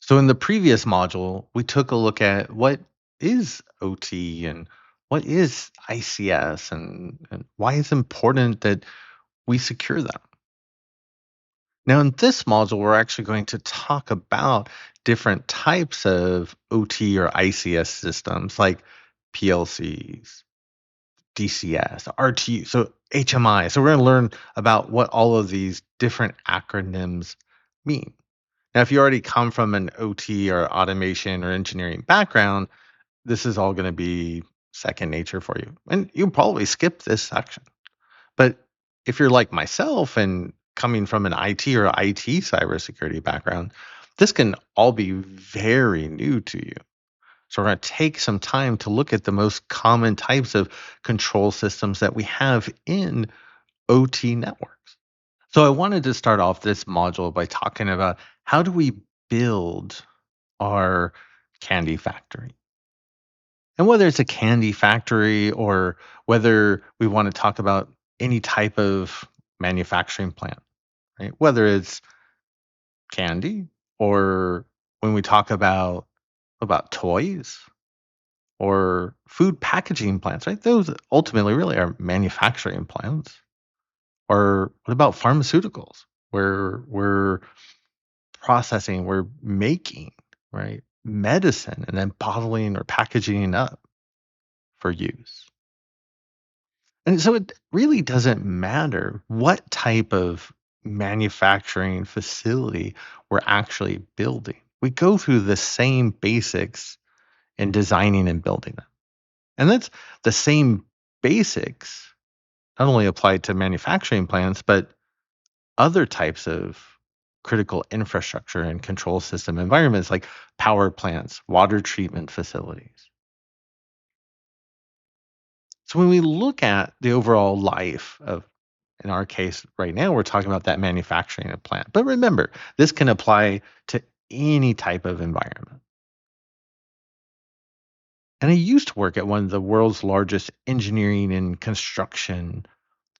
So, in the previous module, we took a look at what is OT and what is ICS and why it's important that we secure them. Now, in this module, we're actually going to talk about different types of OT or ICS systems like PLCs, DCS, RTU, so HMI. So, we're going to learn about what all of these different acronyms mean. Now, if you already come from an OT or automation or engineering background, this is all going to be second nature for you. And you'll probably skip this section. But if you're like myself and coming from an IT or IT cybersecurity background, this can all be very new to you. So we're going to take some time to look at the most common types of control systems that we have in OT networks. So I wanted to start off this module by talking about how do we build our candy factory. And whether it's a candy factory or whether we want to talk about any type of manufacturing plant, right? Whether it's candy or when we talk about toys or food packaging plants, right? Those ultimately really are manufacturing plants. Or what about pharmaceuticals where we're processing, we're making, right? Medicine and then bottling or packaging it up for use. And so it really doesn't matter what type of manufacturing facility we're actually building. We go through the same basics in designing and building them. And that's the same basics not only applied to manufacturing plants, but other types of critical infrastructure and control system environments like power plants, water treatment facilities. So when we look at the overall life of, in our case right now, we're talking about that manufacturing plant. But remember, this can apply to any type of environment. And I used to work at one of the world's largest engineering and construction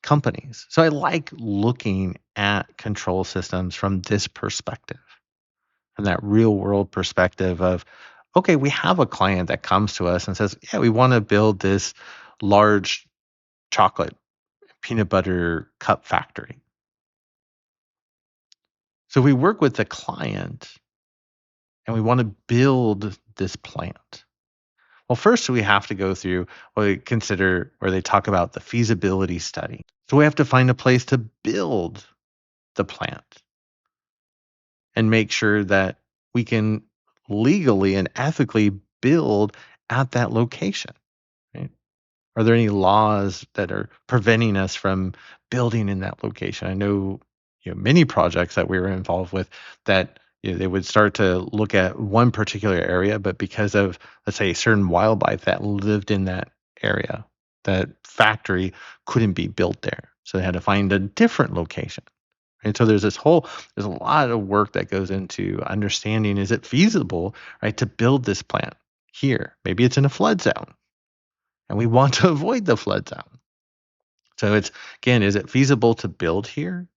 companies. So I like looking at control systems from this perspective, from that real world perspective of, okay, we have a client that comes to us and says, yeah, we want to build this large chocolate peanut butter cup factory. So we work with the client and we want to build this plant. Well, first we have to go through what we consider where they talk about the feasibility study. So we have to find a place to build the plant and make sure that we can legally and ethically build at that location. Right? Are there any laws that are preventing us from building in that location? I know, many projects that we were involved with that they would start to look at one particular area, but because of, let's say, certain wildlife that lived in that area, that factory couldn't be built there. So they had to find a different location. And so there's a lot of work that goes into understanding, is it feasible, right, to build this plant here? Maybe it's in a flood zone and we want to avoid the flood zone. So it's, again, is it feasible to build here?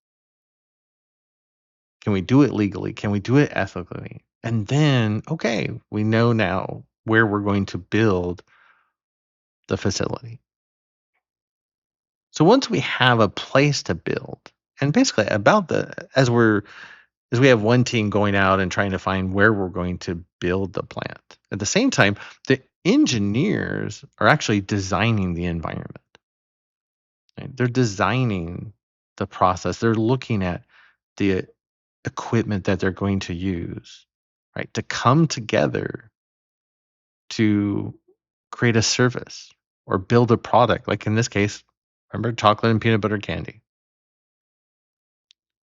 Can we do it legally? Can we do it ethically? And then, okay, we know now where we're going to build the facility. So once we have a place to build, and basically as we have one team going out and trying to find where we're going to build the plant. At the same time, the engineers are actually designing the environment. Right? They're designing the process. They're looking at the equipment that they're going to use, right, to come together to create a service or build a product. Like in this case, remember chocolate and peanut butter candy.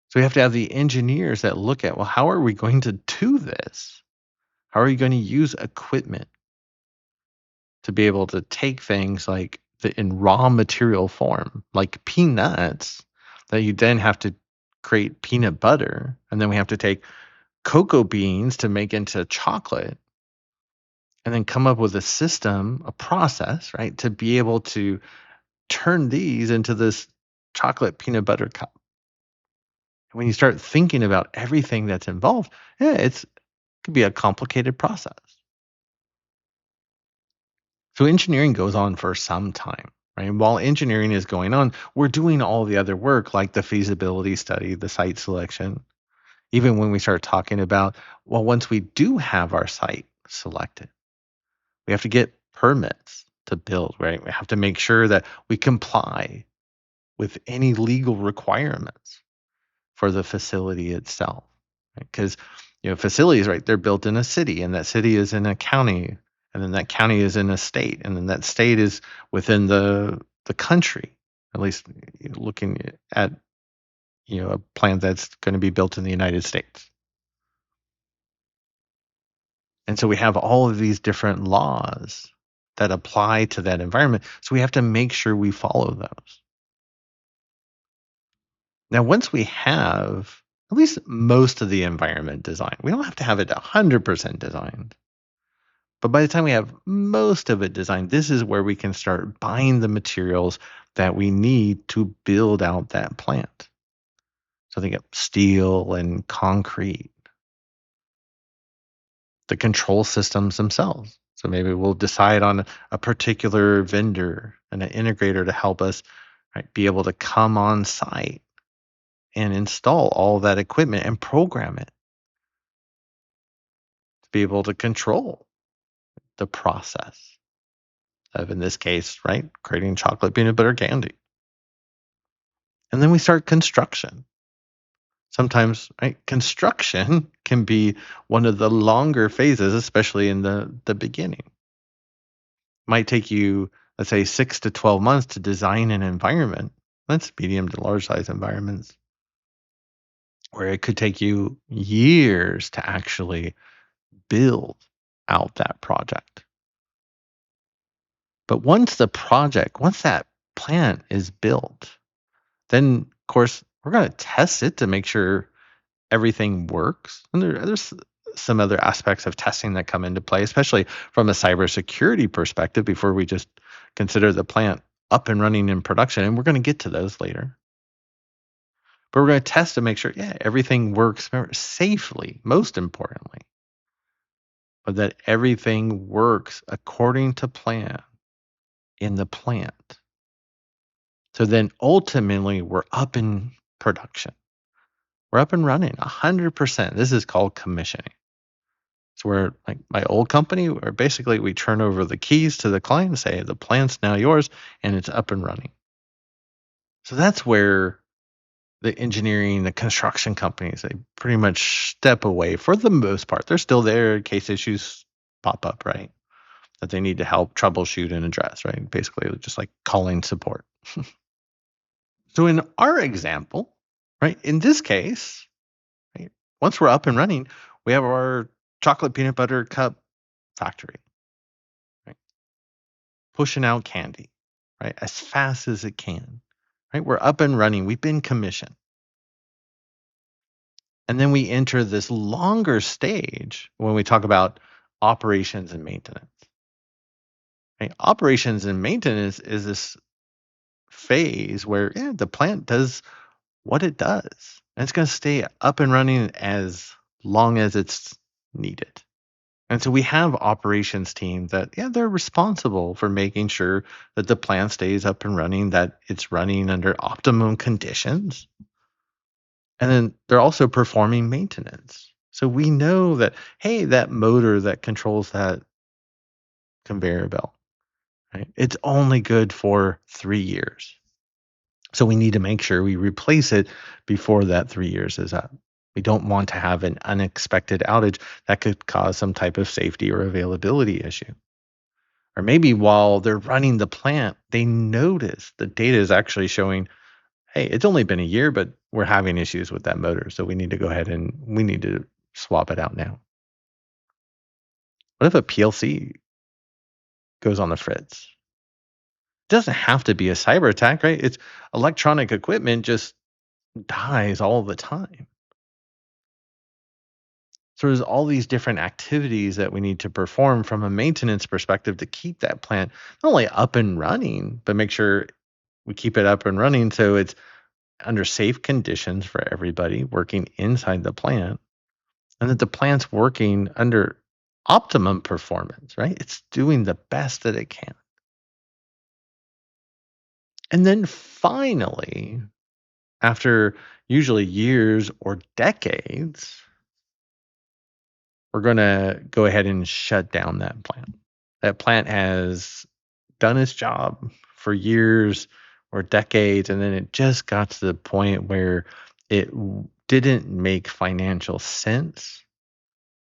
So we have to have the engineers that look at, well, how are we going to do this? How are you going to use equipment to be able to take things like in raw material form, like peanuts, that you then have to create peanut butter, and then we have to take cocoa beans to make into chocolate, and then come up with a system, a process, right, to be able to turn these into this chocolate peanut butter cup. When you start thinking about everything that's involved, yeah, could be a complicated process. So engineering goes on for some time, right? And while engineering is going on, we're doing all the other work like the feasibility study, the site selection. Even when we start talking about, well, once we do have our site selected, we have to get permits to build, right? We have to make sure that we comply with any legal requirements for the facility itself. Because facilities, right, they're built in a city, and that city is in a county, and then that county is in a state, and then that state is within the country. At least looking at a plant that's going to be built in the United States. And so we have all of these different laws that apply to that environment. So we have to make sure we follow those. Now, once we have at least most of the environment designed, we don't have to have it 100% designed. But by the time we have most of it designed, this is where we can start buying the materials that we need to build out that plant. So think of steel and concrete, the control systems themselves. So maybe we'll decide on a particular vendor and an integrator to help us, right, be able to come on site and install all that equipment and program it to be able to control the process of, in this case, right, creating chocolate peanut butter candy. And then we start construction. Sometimes, right, construction can be one of the longer phases, especially in the beginning. Might take you, let's say, 6 to 12 months to design an environment. That's medium to large size environments, where it could take you years to actually build out that project. But once that plant is built, then of course we're going to test it to make sure everything works. And there's some other aspects of testing that come into play, especially from a cybersecurity perspective, before we just consider the plant up and running in production. And we're going to get to those later. But we're going to test to make sure, everything works safely, most importantly, but that everything works according to plan in the plant. So then ultimately we're up in production. We're up and running 100%. This is called commissioning. So we're like my old company, where basically we turn over the keys to the client and say, the plant's now yours, and it's up and running. So that's where the engineering, the construction companies, they pretty much step away for the most part. They're still there in case issues pop up, right? That they need to help troubleshoot and address, right? Basically, just like calling support. So in our example, right, in this case, right, once we're up and running, we have our chocolate peanut butter cup factory, right, pushing out candy, right, as fast as it can, right? We're up and running. We've been commissioned. And then we enter this longer stage when we talk about operations and maintenance. Right? Operations and maintenance is this phase where the plant does what it does. And it's going to stay up and running as long as it's needed. And so we have operations teams that, they're responsible for making sure that the plant stays up and running, that it's running under optimum conditions. And then they're also performing maintenance. So we know that, hey, that motor that controls that conveyor belt, right, it's only good for 3 years. So we need to make sure we replace it before that 3 years is up. We don't want to have an unexpected outage that could cause some type of safety or availability issue. Or maybe while they're running the plant, they notice the data is actually showing, hey, it's only been a year, but we're having issues with that motor. So we need to go ahead and we need to swap it out now. What if a PLC goes on the fritz? It doesn't have to be a cyber attack, right? It's electronic equipment just dies all the time. So there's all these different activities that we need to perform from a maintenance perspective to keep that plant not only up and running, but make sure we keep it up and running so it's under safe conditions for everybody working inside the plant. and that the plant's working under optimum performance, right? It's doing the best that it can. And then finally, after usually years or decades, we're going to go ahead and shut down that plant. That plant has done its job for years or decades, and then it just got to the point where didn't make financial sense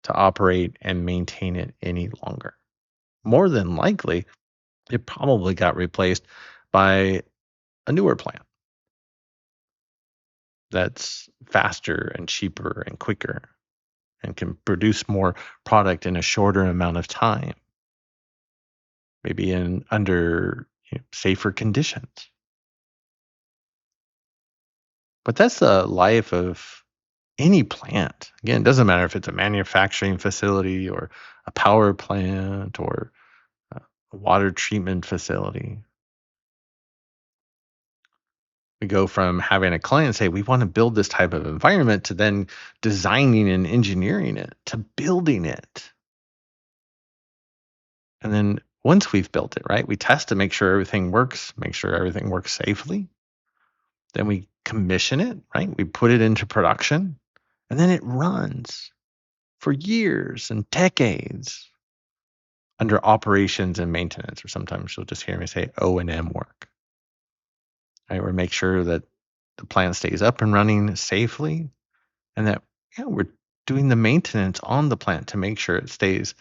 to operate and maintain it any longer. More than likely, it probably got replaced by a newer plant that's faster and cheaper and quicker and can produce more product in a shorter amount of time, maybe in under safer conditions. But that's the life of any plant. Again, it doesn't matter if it's a manufacturing facility or a power plant or a water treatment facility. We go from having a client say, we want to build this type of environment to then designing and engineering it to building it. And then once we've built it, right, we test to make sure everything works, safely. Then we commission it, right? We put it into production and then it runs for years and decades under operations and maintenance, or sometimes you'll just hear me say O&M work. Right? We make sure that the plant stays up and running safely and that we're doing the maintenance on the plant to make sure it stays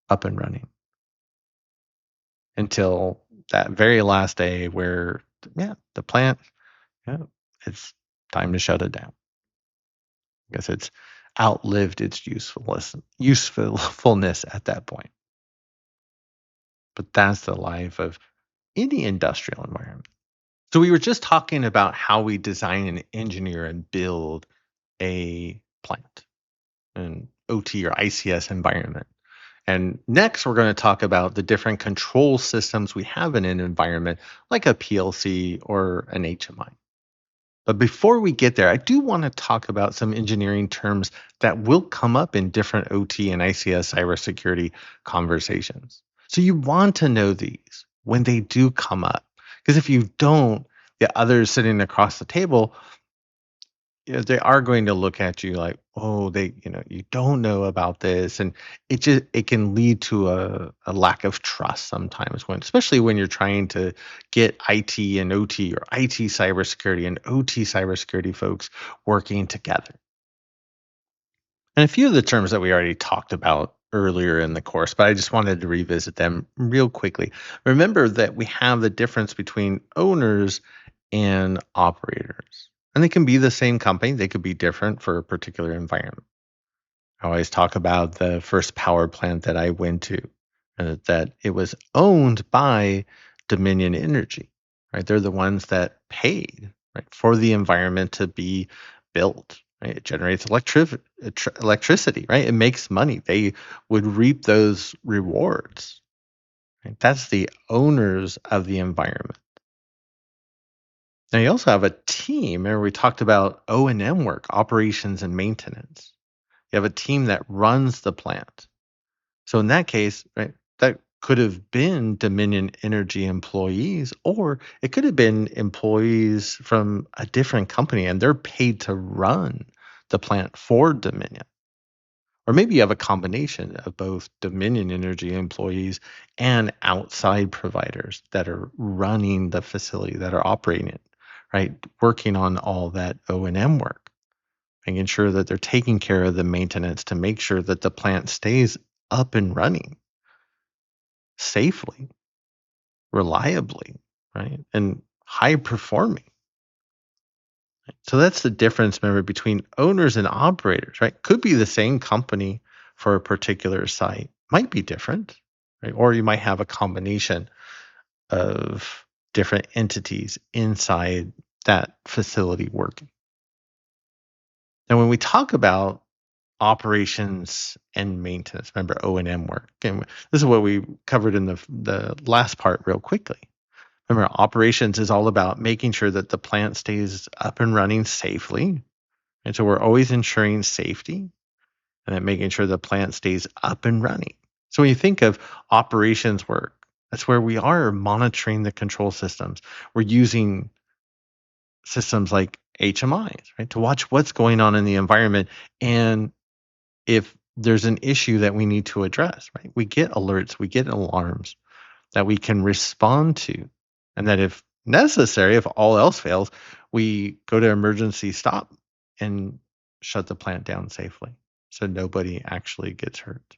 up and running until that very last day where the plant, it's time to shut it down. I guess it's outlived its usefulness at that point. But that's the life of any industrial environment. So we were just talking about how we design and engineer and build a plant, an OT or ICS environment. And next, we're going to talk about the different control systems we have in an environment, like a PLC or an HMI. But before we get there, I do want to talk about some engineering terms that will come up in different OT and ICS cybersecurity conversations. So you want to know these when they do come up, because if you don't, the others sitting across the table, they are going to look at you like, oh, you don't know about this, and it can lead to a lack of trust sometimes especially when you're trying to get IT and OT or IT cybersecurity and OT cybersecurity folks working together. And a few of the terms that we already talked about earlier in the course, but I just wanted to revisit them real quickly. Remember that we have the difference between owners and operators. And they can be the same company, they could be different for a particular environment. I always talk about the first power plant that I went to, and that it was owned by Dominion Energy, right? They're the ones that paid, right, for the environment to be built. Right? It generates electricity, right? It makes money. They would reap those rewards. Right? That's the owners of the environment. Now you also have a team. Remember we talked about O&M work, operations and maintenance. You have a team that runs the plant. So in that case, right, that could have been Dominion Energy employees, or it could have been employees from a different company and they're paid to run the plant for Dominion. Or maybe you have a combination of both Dominion Energy employees and outside providers that are running the facility, that are operating it, right? Working on all that O&M work, making sure that they're taking care of the maintenance to make sure that the plant stays up and running safely, reliably, right? And high performing. So that's the difference, remember, between owners and operators, right? Could be the same company for a particular site, might be different, right? Or you might have a combination of different entities inside that facility working. And when we talk about operations and maintenance, remember O&M work, and this is what we covered in the last part real quickly. Remember, operations is all about making sure that the plant stays up and running safely. And so we're always ensuring safety. and then making sure the plant stays up and running. So when you think of operations work, that's where we are monitoring the control systems. We're using systems like HMIs, right, to watch what's going on in the environment and if there's an issue that we need to address, right? We get alerts, we get alarms that we can respond to. And that if necessary, if all else fails, we go to emergency stop and shut the plant down safely so nobody actually gets hurt.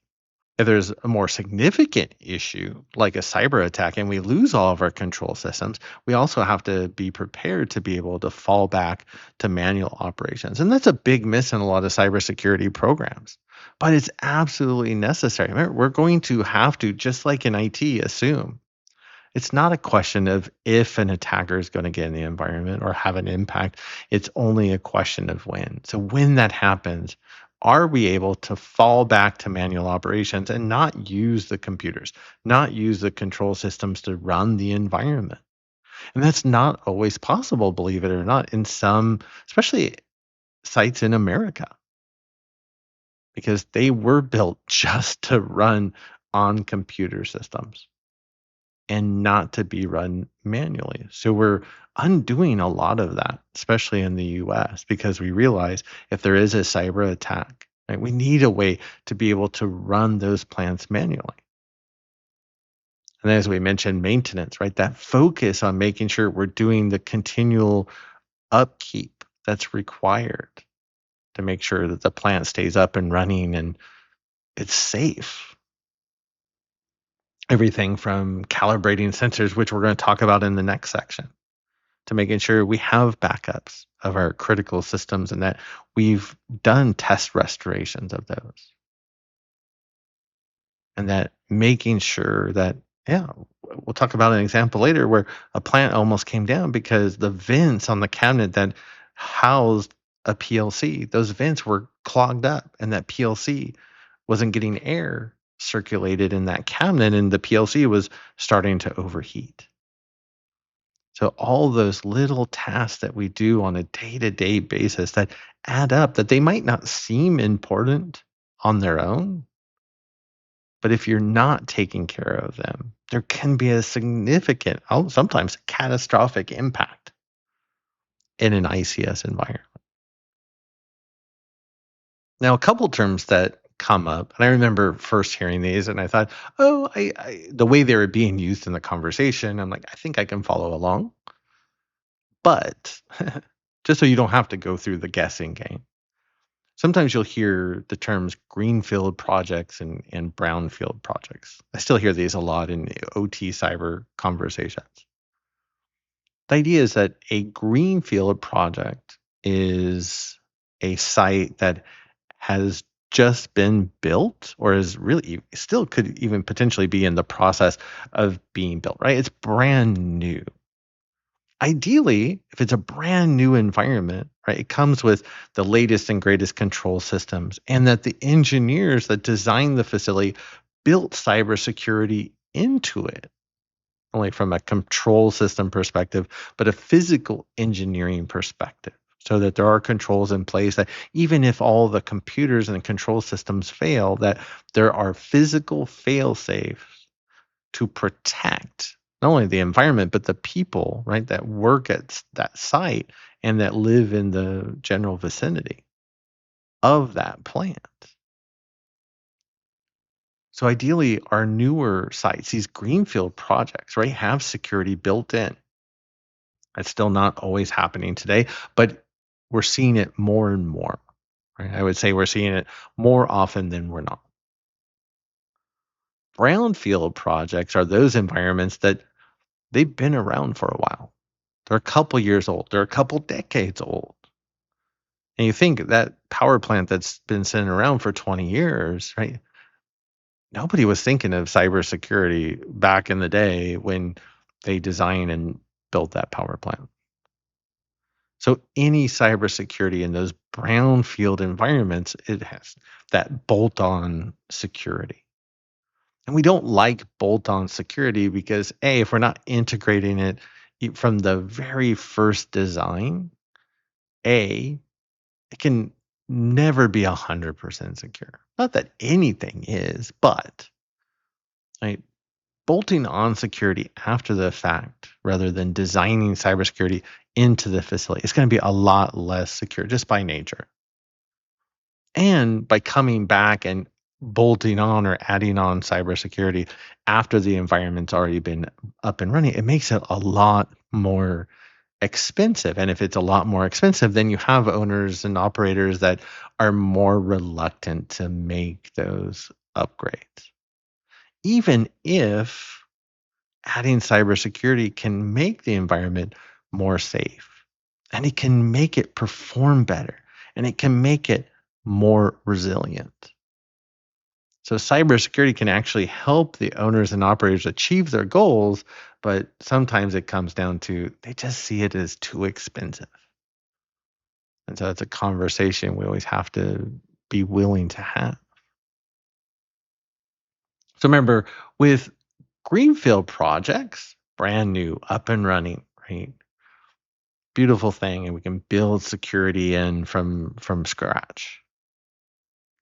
If there's a more significant issue like a cyber attack and we lose all of our control systems, we also have to be prepared to be able to fall back to manual operations. And that's a big miss in a lot of cybersecurity programs. But it's absolutely necessary. Remember, we're going to have to, just like in IT, assume it's not a question of if an attacker is going to get in the environment or have an impact. It's only a question of when. So when that happens, are we able to fall back to manual operations and not use the computers, not use the control systems to run the environment? And that's not always possible, believe it or not, in some, especially sites in America, because they were built just to run on computer systems and not to be run manually. So we're undoing a lot of that, especially in the US, because we realize if there is a cyber attack, right, we need a way to be able to run those plants manually. And as we mentioned, maintenance, right? That focus on making sure we're doing the continual upkeep that's required to make sure that the plant stays up and running and it's safe. Everything from calibrating sensors, which we're going to talk about in the next section, to making sure we have backups of our critical systems and that we've done test restorations of those. And that making sure that, yeah, we'll talk about an example later where a plant almost came down because the vents on the cabinet that housed a PLC, those vents were clogged up and that PLC wasn't getting air circulated in that cabinet and the PLC was starting to overheat. So all those little tasks that we do on a day-to-day basis that add up, that they might not seem important on their own, but if you're not taking care of them, there can be a significant, sometimes catastrophic impact in an ICS environment. Now, a couple terms that come up, and I remember first hearing these, and I thought, oh, the way they were being used in the conversation, I'm like, I think I can follow along. But just so you don't have to go through the guessing game, sometimes you'll hear the terms Greenfield projects and Brownfield projects. I still hear these a lot in OT cyber conversations. The idea is that a Greenfield project is a site that has just been built or is really still could even potentially be in the process of being built, right? It's brand new. Ideally, if it's a brand new environment, right, it comes with the latest and greatest control systems, and that the engineers that designed the facility built cybersecurity into it, only from a control system perspective, but a physical engineering perspective, so that there are controls in place that even if all the computers and control systems fail, that there are physical fail safes to protect not only the environment, but the people, right, that work at that site and that live in the general vicinity of that plant. So ideally, our newer sites, these greenfield projects, right, have security built in. It's still not always happening today, but we're seeing it more and more. Right? I would say we're seeing it more often than we're not. Brownfield projects are those environments that they've been around for a while. They're a couple years old. They're a couple decades old. And you think that power plant that's been sitting around for 20 years, right? Nobody was thinking of cybersecurity back in the day when they designed and built that power plant. So any cybersecurity in those brownfield environments, it has that bolt-on security. And we don't like bolt-on security because A, if we're not integrating it from the very first design, A, it can never be 100% secure. Not that anything is, but right, bolting on security after the fact rather than designing cybersecurity into the facility is going to be a lot less secure just by nature. And by coming back and bolting on or adding on cybersecurity after the environment's already been up and running, it makes it a lot more expensive. And if it's a lot more expensive, then you have owners and operators that are more reluctant to make those upgrades. Even if adding cybersecurity can make the environment more safe and it can make it perform better and it can make it more resilient. So cybersecurity can actually help the owners and operators achieve their goals, but sometimes it comes down to they just see it as too expensive. And so it's a conversation we always have to be willing to have. So remember, with Greenfield projects, brand new, up and running, right? Beautiful thing, and we can build security in from scratch.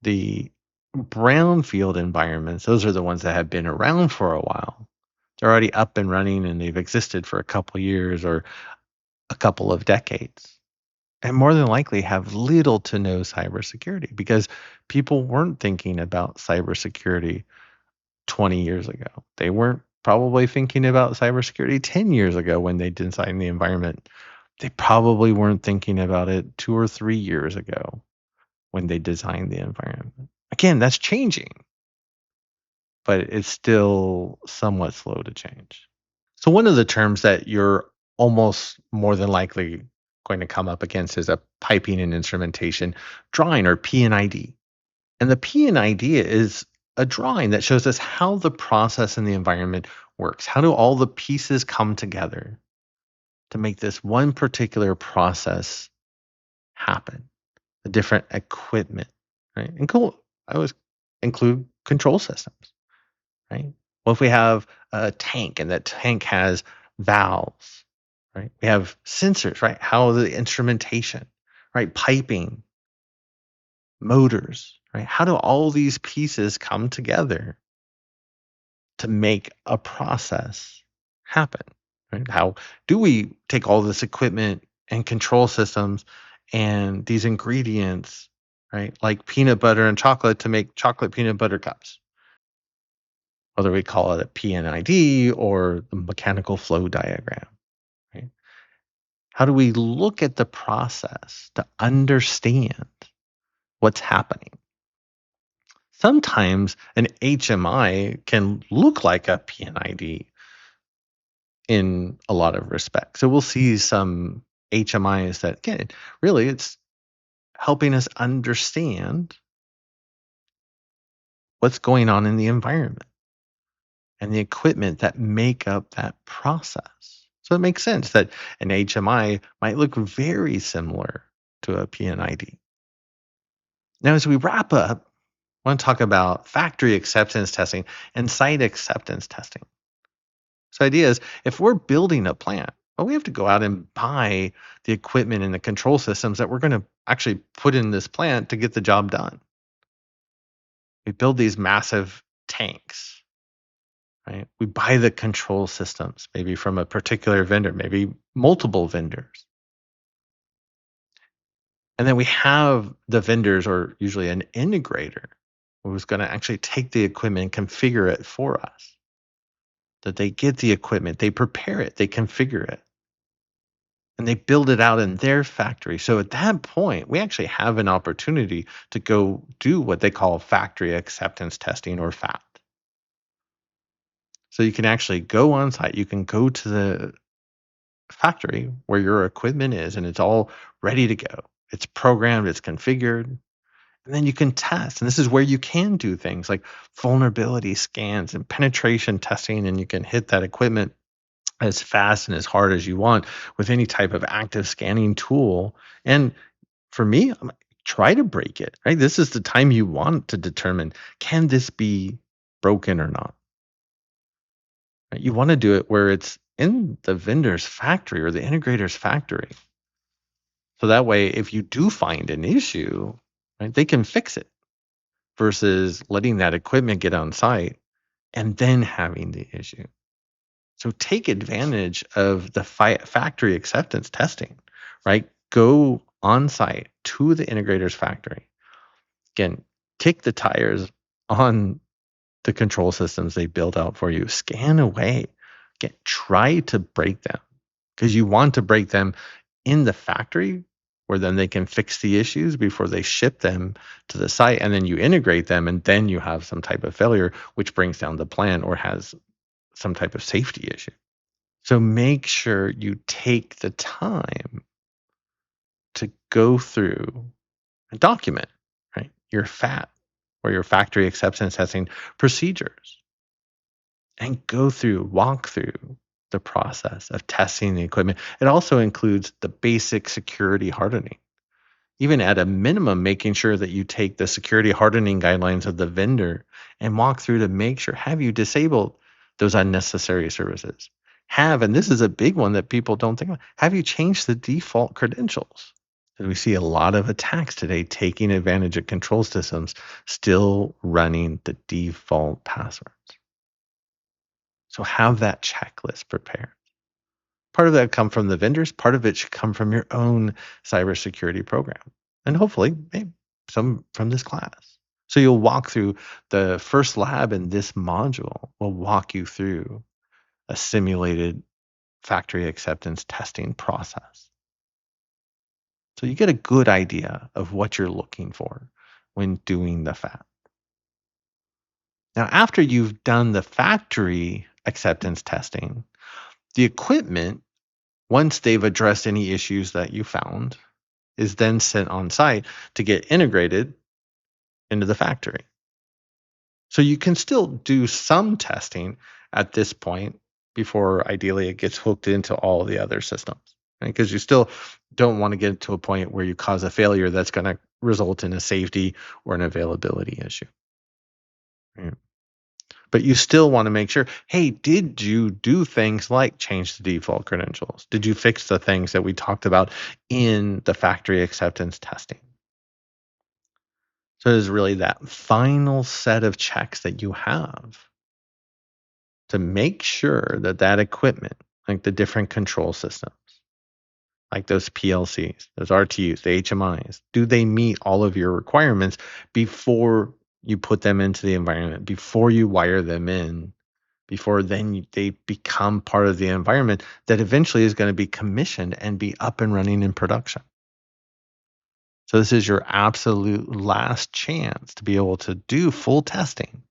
The brownfield environments, those are the ones that have been around for a while. They're already up and running and they've existed for a couple years or a couple of decades. And more than likely have little to no cybersecurity because people weren't thinking about cybersecurity 20 years ago. They weren't probably thinking about cybersecurity 10 years ago when they designed the environment. They probably weren't thinking about it 2 or 3 years ago when they designed the environment. Again, that's changing, but it's still somewhat slow to change. So one of the terms that you're almost more than likely going to come up against is a piping and instrumentation drawing, or P&ID. And the P&ID is a drawing that shows us how the process in the environment works. How do all the pieces come together to make this one particular process happen? The different equipment, right? And I always include control systems, right? Well, if we have a tank and that tank has valves, right? We have sensors, right? How the instrumentation, right? Piping, motors, right? How do all these pieces come together to make a process happen, right? How do we take all this equipment and control systems and these ingredients, right? Like peanut butter and chocolate to make chocolate peanut butter cups, whether we call it a P&ID or the mechanical flow diagram, right? How do we look at the process to understand what's happening? Sometimes an HMI can look like a P&ID in a lot of respects. So we'll see some HMIs that, again, really it's helping us understand what's going on in the environment and the equipment that make up that process. So it makes sense that an HMI might look very similar to a P&ID. Now, as we wrap up, I want to talk about factory acceptance testing and site acceptance testing. So, the idea is if we're building a plant, well, we have to go out and buy the equipment and the control systems that we're going to actually put in this plant to get the job done. We build these massive tanks, right? We buy the control systems, maybe from a particular vendor, maybe multiple vendors. And then we have the vendors, or usually an integrator, who's going to actually take the equipment and configure it for us. That they get the equipment, they prepare it, they configure it, and they build it out in their factory. So at that point, we actually have an opportunity to go do what they call factory acceptance testing, or FAT. So you can actually go on site, you can go to the factory where your equipment is, and it's all ready to go. It's programmed, it's configured, and then you can test. And this is where you can do things like vulnerability scans and penetration testing, and you can hit that equipment as fast and as hard as you want with any type of active scanning tool. And for me, try to break it, right? This is the time you want to determine, can this be broken or not? Right? You want to do it where it's in the vendor's factory or the integrator's factory. So that way, if you do find an issue, right, they can fix it versus letting that equipment get on site and then having the issue. So take advantage of the factory acceptance testing, right? Go on site to the integrator's factory. Again, kick the tires on the control systems they build out for you. Scan away. Try to break them because you want to break them in the factory where then they can fix the issues before they ship them to the site, and then you integrate them, and then you have some type of failure which brings down the plant or has some type of safety issue. So make sure you take the time to go through and document, right, your FAT or your factory acceptance testing procedures, and walk through the process of testing the equipment. It also includes the basic security hardening. Even at a minimum, making sure that you take the security hardening guidelines of the vendor and walk through to make sure, have you disabled those unnecessary services? And this is a big one that people don't think about, have you changed the default credentials? And we see a lot of attacks today taking advantage of control systems, still running the default passwords. So have that checklist prepared. Part of that come from the vendors, part of it should come from your own cybersecurity program, and hopefully maybe some from this class. So you'll walk through the first lab in this module will walk you through a simulated factory acceptance testing process. So you get a good idea of what you're looking for when doing the FAT. Now, after you've done the factory acceptance testing, the equipment, once they've addressed any issues that you found, is then sent on site to get integrated into the factory. So you can still do some testing at this point before ideally it gets hooked into all the other systems, right? Because you still don't want to get to a point where you cause a failure that's going to result in a safety or an availability issue. Right? But you still want to make sure, hey, did you do things like change the default credentials? Did you fix the things that we talked about in the factory acceptance testing? So it's really that final set of checks that you have to make sure that that equipment, like the different control systems, like those PLCs, those RTUs, the HMIs, do they meet all of your requirements before you put them into the environment, before you wire them in, before then they become part of the environment that eventually is going to be commissioned and be up and running in production. So this is your absolute last chance to be able to do full testing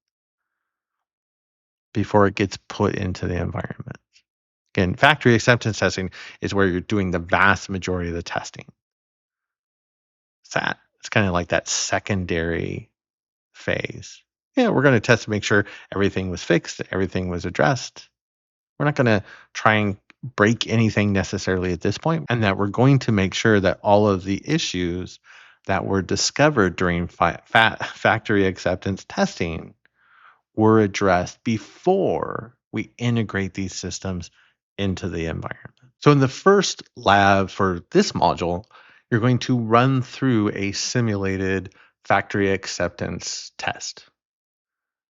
before it gets put into the environment. Again, factory acceptance testing is where you're doing the vast majority of the testing. It's kind of like that secondary phase. Yeah, we're going to test to make sure everything was fixed, everything was addressed. We're not going to try and break anything necessarily at this point, and that we're going to make sure that all of the issues that were discovered during factory acceptance testing were addressed before we integrate these systems into the environment. So in the first lab for this module, you're going to run through a simulated factory acceptance test.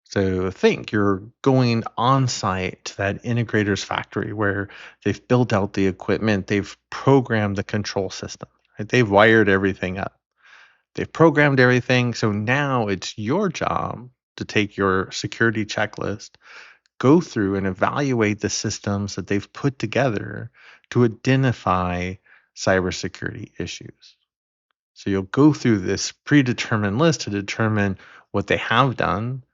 So think you're going on site to that integrator's factory where they've built out the equipment, they've programmed the control system, right? They've wired everything up. They've programmed everything. So now it's your job to take your security checklist, go through and evaluate the systems that they've put together to identify cybersecurity issues. So you'll go through this predetermined list to determine what they have done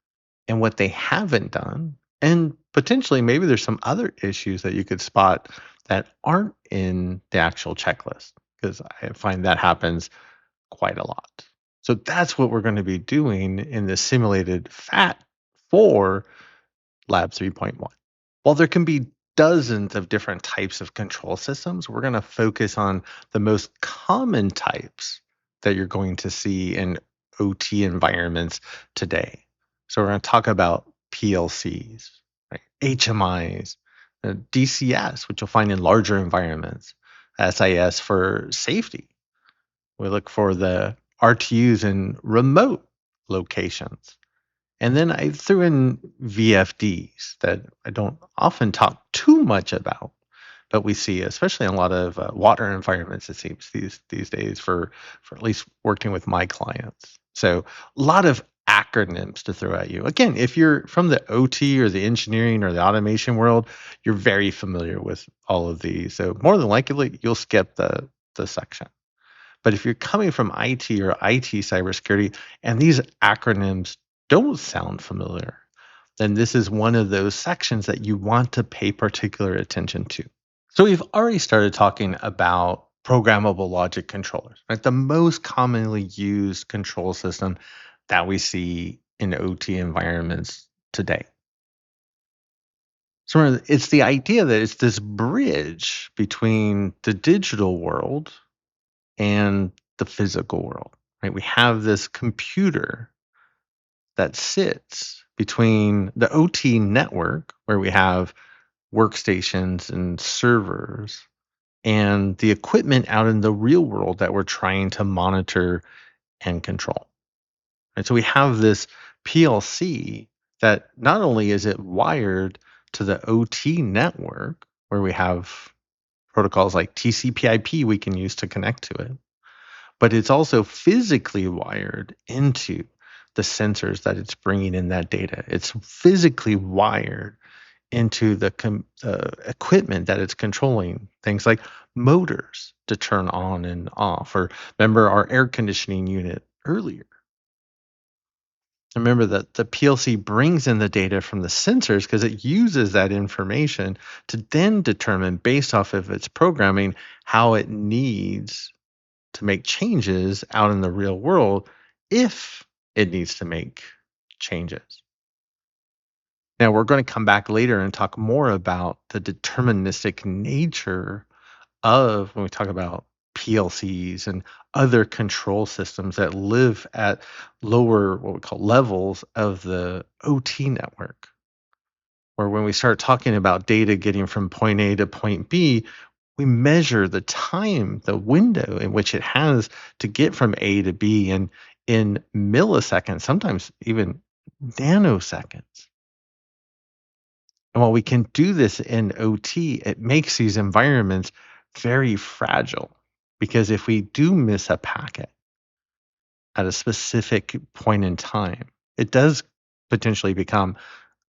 and what they haven't done. And potentially, maybe there's some other issues that you could spot that aren't in the actual checklist, because I find that happens quite a lot. So that's what we're going to be doing in the simulated FAT for Lab 3.1. While there can be dozens of different types of control systems, we're going to focus on the most common types that you're going to see in OT environments today. So we're going to talk about PLCs, right? HMIs, DCS, which you'll find in larger environments, SIS for safety. We look for the RTUs in remote locations. And then I threw in VFDs that I don't often talk too much about, but we see, especially in a lot of water environments, it seems these days for at least working with my clients. So a lot of acronyms to throw at you. Again, if you're from the OT or the engineering or the automation world, you're very familiar with all of these. So more than likely, you'll skip the section. But if you're coming from IT or IT cybersecurity and these acronyms don't sound familiar, then this is one of those sections that you want to pay particular attention to. So we've already started talking about programmable logic controllers, right? The most commonly used control system that we see in OT environments today. So remember, it's the idea that it's this bridge between the digital world and the physical world, right? We have this computer that sits between the OT network, where we have workstations and servers, and the equipment out in the real world that we're trying to monitor and control. And so we have this PLC that not only is it wired to the OT network, where we have protocols like TCP/IP we can use to connect to it, but it's also physically wired into the sensors that it's bringing in that data. It's physically wired into the equipment that it's controlling, things like motors to turn on and off, or remember our air conditioning unit earlier. Remember that the PLC brings in the data from the sensors because it uses that information to then determine, based off of its programming, how it needs to make changes out in the real world if it needs to make changes. Now, we're going to come back later and talk more about the deterministic nature of when we talk about PLCs and other control systems that live at lower, what we call levels of the OT network. Or when we start talking about data getting from point A to point B, we measure the time, the window in which it has to get from A to B in milliseconds, sometimes even nanoseconds. And while we can do this in OT, it makes these environments very fragile, because if we do miss a packet at a specific point in time, it does potentially become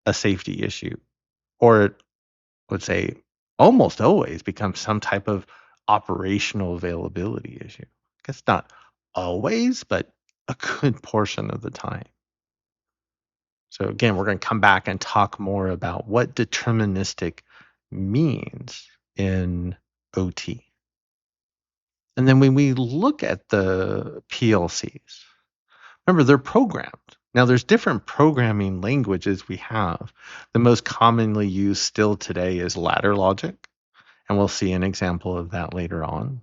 a safety issue, or it would say almost always becomes some type of operational availability issue. I guess not always, but a good portion of the time. So again, we're going to come back and talk more about what deterministic means in OT. And then when we look at the PLCs, remember they're programmed. Now there's different programming languages we have. The most commonly used still today is ladder logic, and we'll see an example of that later on.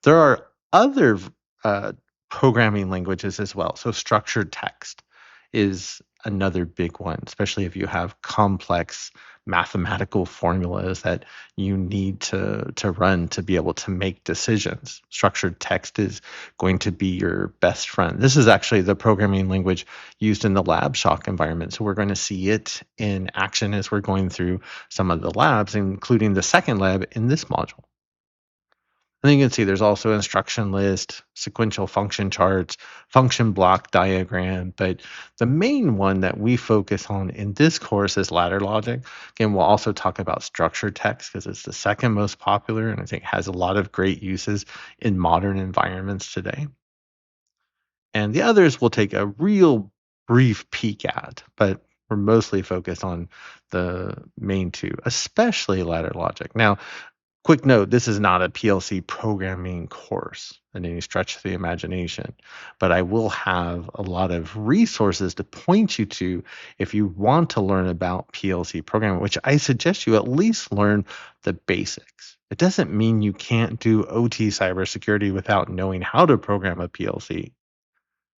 There are other uh, programming languages as well. So structured text is another big one, especially if you have complex mathematical formulas that you need to run to be able to make decisions. Structured text is going to be your best friend. This is actually the programming language used in the lab shock environment. So we're going to see it in action as we're going through some of the labs, including the second lab in this module. And then you can see there's also instruction list, sequential function charts, function block diagram. But the main one that we focus on in this course is ladder logic. Again, we'll also talk about structured text because it's the second most popular and I think has a lot of great uses in modern environments today. And the others we'll take a real brief peek at, but we're mostly focused on the main two, especially ladder logic. Now, quick note, this is not a PLC programming course in any stretch of the imagination, but I will have a lot of resources to point you to if you want to learn about PLC programming, which I suggest you at least learn the basics. It doesn't mean you can't do OT cybersecurity without knowing how to program a PLC,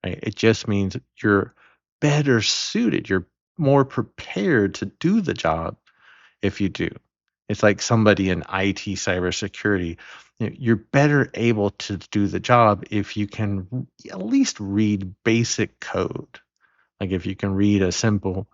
right? It just means you're better suited, you're more prepared to do the job if you do. It's like somebody in IT cybersecurity. You're better able to do the job if you can at least read basic code Like if you can read a simple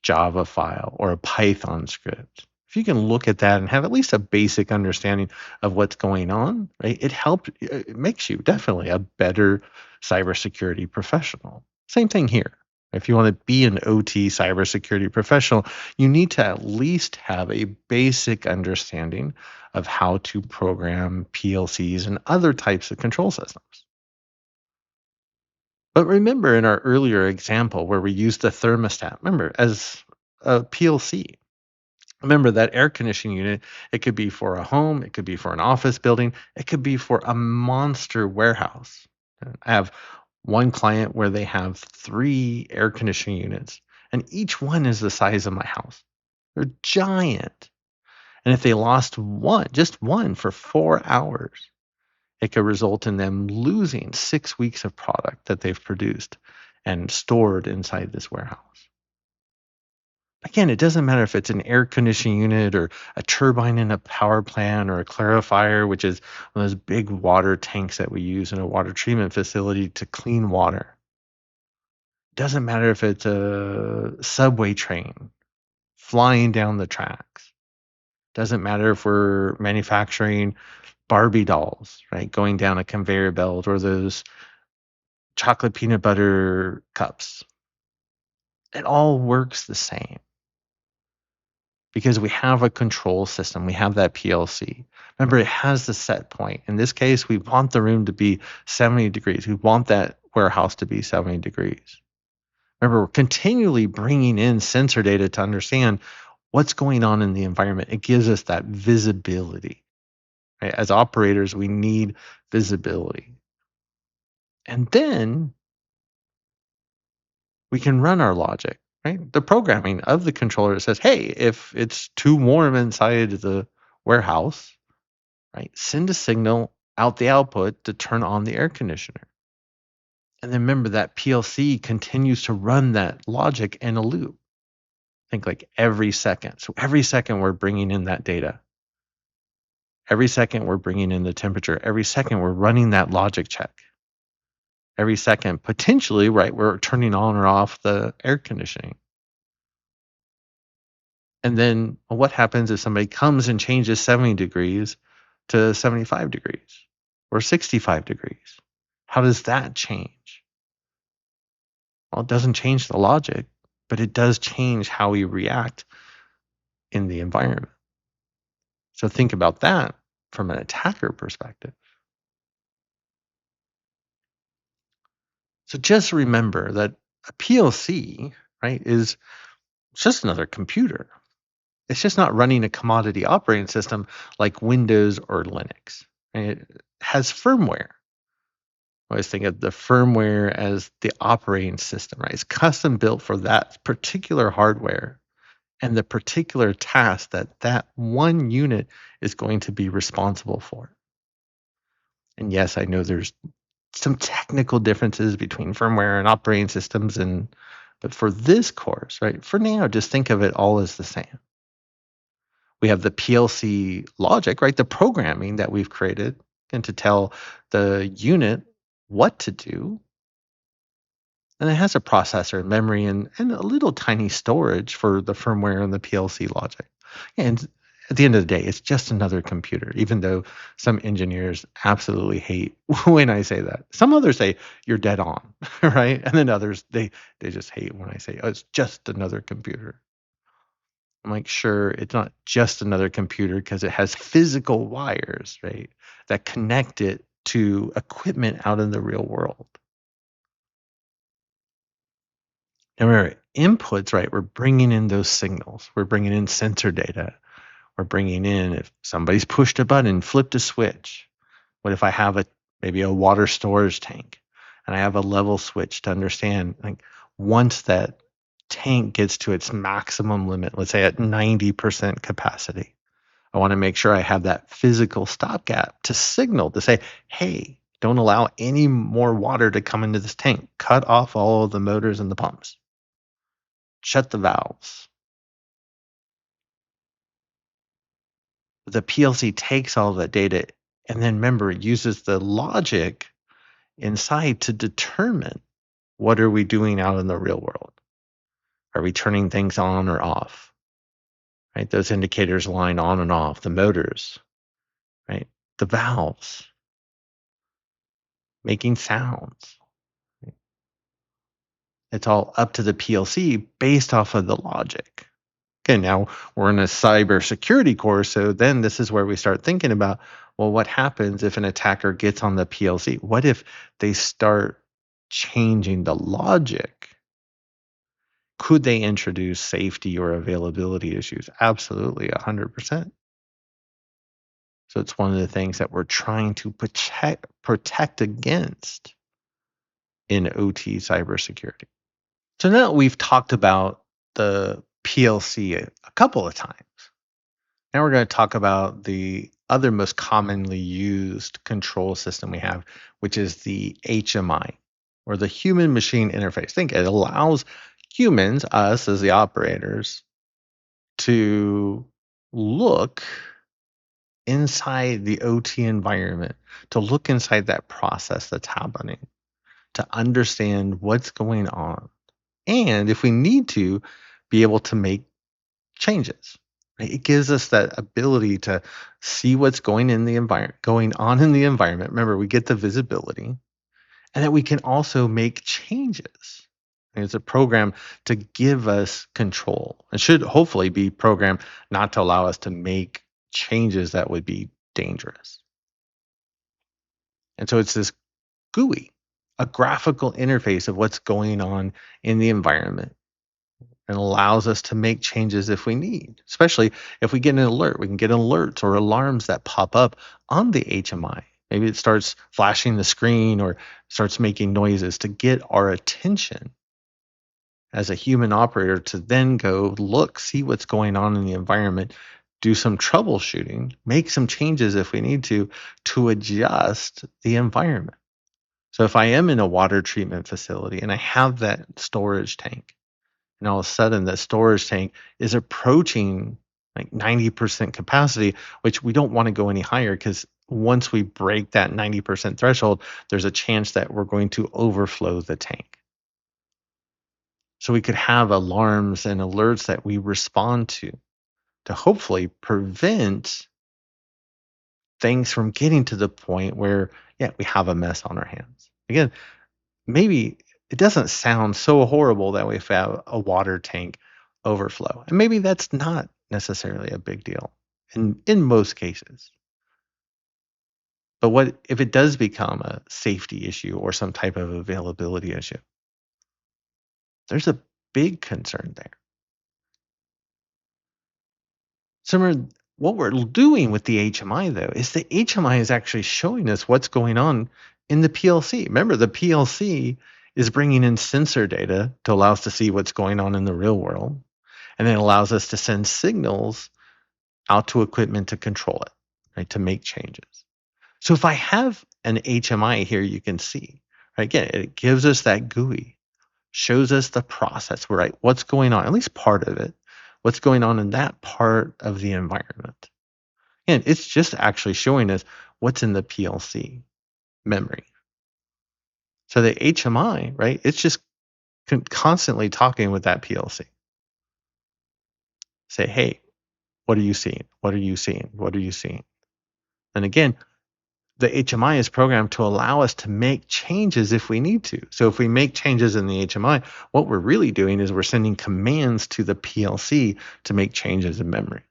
Java file or a Python script, if you can look at that and have at least a basic understanding of what's going on, right? It makes you definitely a better cybersecurity professional. Same thing here. If you want to be an OT cybersecurity professional, you need to at least have a basic understanding of how to program PLCs and other types of control systems. But remember in our earlier example where we used the thermostat, remember as a PLC, remember that air conditioning unit, it could be for a home, it could be for an office building, it could be for a monster warehouse. I have one client where they have 3 air conditioning units, and each one is the size of my house. They're giant. And if they lost one, just one for 4 hours, it could result in them losing 6 weeks of product that they've produced and stored inside this warehouse. Again, it doesn't matter if it's an air conditioning unit or a turbine in a power plant or a clarifier, which is one of those big water tanks that we use in a water treatment facility to clean water. It doesn't matter if it's a subway train flying down the tracks. It doesn't matter if we're manufacturing Barbie dolls, right, going down a conveyor belt, or those chocolate peanut butter cups. It all works the same because we have a control system. We have that PLC. Remember, it has the set point. In this case, we want the room to be 70 degrees. We want that warehouse to be 70 degrees. Remember, we're continually bringing in sensor data to understand what's going on in the environment. It gives us that visibility. Right? As operators, we need visibility. And then we can run our logic, right? The programming of the controller says, hey, if it's too warm inside the warehouse, right, send a signal out the output to turn on the air conditioner. And then remember that PLC continues to run that logic in a loop. Think like every second. So every second we're bringing in that data. Every second we're bringing in the temperature. Every second we're running that logic check. Every second, potentially, right, we're turning on or off the air conditioning. And then what happens if somebody comes and changes 70 degrees to 75 degrees or 65 degrees? How does that change? Well, it doesn't change the logic, but it does change how we react in the environment. So think about that from an attacker perspective. So just remember that a PLC, right, is just another computer. It's just not running a commodity operating system like Windows or Linux. It has firmware. I always think of the firmware as the operating system, right? It's custom built for that particular hardware and the particular task that that one unit is going to be responsible for. And yes, I know there's some technical differences between firmware and operating systems, but for this course, right, for now, just think of it all as the same. We have the PLC logic, right, the programming that we've created, and to tell the unit what to do. And it has a processor, memory, and a little tiny storage for the firmware and the PLC logic. And at the end of the day, it's just another computer, even though some engineers absolutely hate when I say that. Some others say, you're dead on, right? And then others, they just hate when I say, oh, it's just another computer. I'm like, sure, it's not just another computer because it has physical wires, right, that connect it to equipment out in the real world. And remember, inputs, right? We're bringing in those signals. We're bringing in sensor data. We're bringing in if somebody's pushed a button, flipped a switch. What if I have maybe a water storage tank and I have a level switch to understand, like, once that tank gets to its maximum limit, let's say at 90% capacity, I want to make sure I have that physical stopgap to signal to say, hey, don't allow any more water to come into this tank. Cut off all of the motors and the pumps. Shut the valves. The PLC takes all that data and then remember, it uses the logic inside to determine What are we doing out in the real world? Are we turning things on or off? Right? Those indicators line on and off, the motors, right? The valves, making sounds. It's all up to the PLC based off of the logic. Okay, now we're in a cybersecurity course, so then this is where we start thinking about, well, what happens if an attacker gets on the PLC? What if they start changing the logic? Could they introduce safety or availability issues? Absolutely, 100%. So it's one of the things that we're trying to protect against in OT cybersecurity. So now we've talked about the PLC a couple of times. Now we're going to talk about the other most commonly used control system we have, which is the HMI, or the human machine interface. Think it allows humans, us as the operators, to look inside the OT environment, to look inside that process that's happening, to understand what's going on. And if we need to, be able to make changes. Right? It gives us that ability to see what's going on in the environment. Remember, we get the visibility, and that we can also make changes. And it's a program to give us control. It should hopefully be programmed not to allow us to make changes that would be dangerous. And so it's this GUI, a graphical interface of what's going on in the environment, and allows us to make changes if we need, especially if we get an alert. We can get alerts or alarms that pop up on the HMI. Maybe it starts flashing the screen or starts making noises to get our attention as a human operator to then go look, see what's going on in the environment, do some troubleshooting, make some changes if we need to adjust the environment. So if I am in a water treatment facility and I have that storage tank, and all of a sudden that storage tank is approaching like 90% capacity, which we don't want to go any higher, because once we break that 90% threshold, there's a chance that we're going to overflow the tank. So we could have alarms and alerts that we respond to hopefully prevent things from getting to the point where, yeah, we have a mess on our hands. Again, maybe it doesn't sound so horrible that we have a water tank overflow. And maybe that's not necessarily a big deal in most cases. But what if it does become a safety issue or some type of availability issue? There's a big concern there. So remember, what we're doing with the HMI, though, is the HMI is actually showing us what's going on in the PLC. Remember, the PLC is bringing in sensor data to allow us to see what's going on in the real world, and then allows us to send signals out to equipment to control it, right, to make changes. So if I have an HMI here, you can see, right, again, it gives us that GUI, shows us the process, right, what's going on, at least part of it, what's going on in that part of the environment. And it's just actually showing us what's in the PLC memory. So the HMI, right, it's just constantly talking with that PLC. Say, hey, what are you seeing? What are you seeing? What are you seeing? And again, the HMI is programmed to allow us to make changes if we need to. So if we make changes in the HMI, what we're really doing is we're sending commands to the PLC to make changes in memory.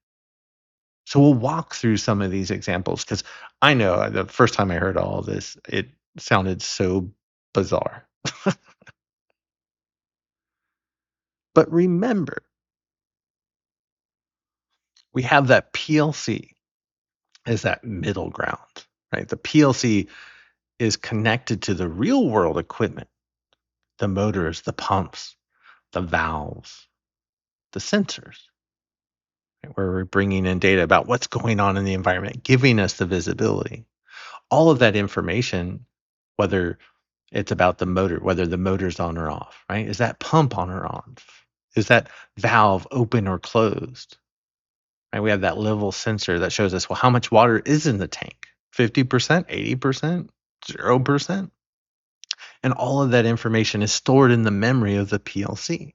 So we'll walk through some of these examples, because I know the first time I heard all of this, it sounded so bizarre. But remember, we have that PLC as that middle ground, right? The PLC is connected to the real world equipment, the motors, the pumps, the valves, the sensors, right, where we're bringing in data about what's going on in the environment, giving us the visibility. All of that information, whether it's about the motor, whether the motor's on or off, right? Is that pump on or off? Is that valve open or closed? Right? We have that level sensor that shows us, well, how much water is in the tank? 50%, 80%, 0%? And all of that information is stored in the memory of the PLC.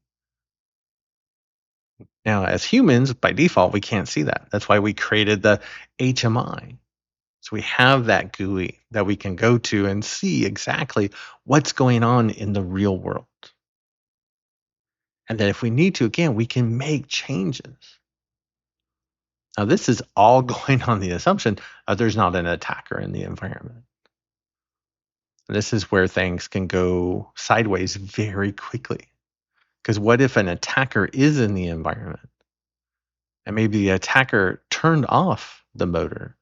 Now, as humans, by default, we can't see that. That's why we created the HMI. So we have that GUI that we can go to and see exactly what's going on in the real world. And then if we need to, again, we can make changes. Now, this is all going on the assumption that there's not an attacker in the environment. This is where things can go sideways very quickly. Because what if an attacker is in the environment and maybe the attacker turned off the motor,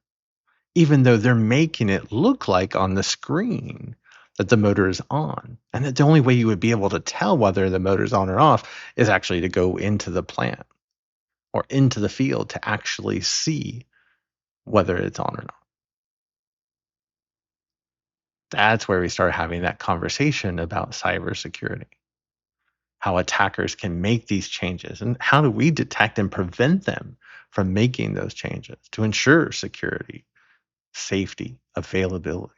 even though they're making it look like on the screen that the motor is on? And that the only way you would be able to tell whether the motor's on or off is actually to go into the plant or into the field to actually see whether it's on or not. That's where we start having that conversation about cybersecurity, how attackers can make these changes, and how do we detect and prevent them from making those changes to ensure security, safety, availability.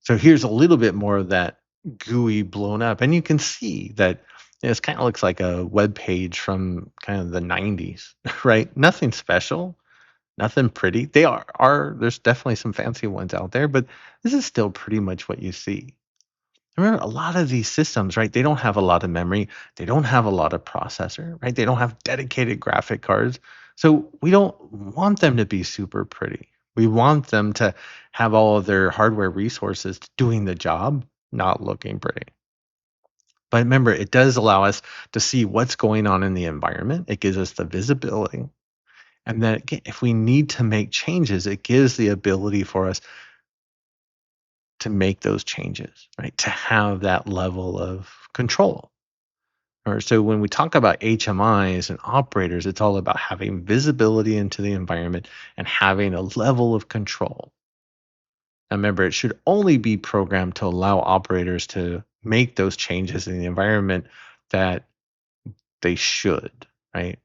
So here's a little bit more of that GUI blown up, and you can see that this kind of looks like a web page from kind of the 90s, right? Nothing special, nothing pretty. They are there's definitely some fancy ones out there, but this is still pretty much what you see. Remember, a lot of these systems, right? They don't have a lot of memory. They don't have a lot of processor, right? They don't have dedicated graphic cards. So we don't want them to be super pretty. We want them to have all of their hardware resources doing the job, not looking pretty. But remember, it does allow us to see what's going on in the environment. It gives us the visibility. And then again, if we need to make changes, it gives the ability for us to make those changes, right? To have that level of control. Or so when we talk about HMIs and operators, it's all about having visibility into the environment and having a level of control. Now remember, it should only be programmed to allow operators to make those changes in the environment that they should, right?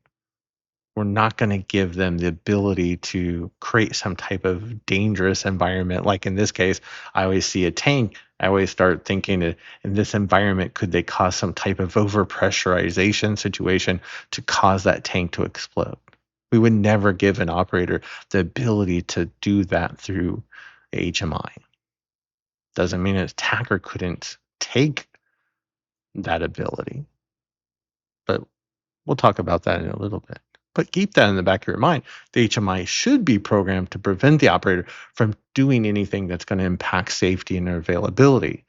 We're not going to give them the ability to create some type of dangerous environment. Like in this case, I always see a tank. I always start thinking in this environment, could they cause some type of overpressurization situation to cause that tank to explode? We would never give an operator the ability to do that through HMI. Doesn't mean an attacker couldn't take that ability, but we'll talk about that in a little bit. But keep that in the back of your mind. The HMI should be programmed to prevent the operator from doing anything that's going to impact safety and availability.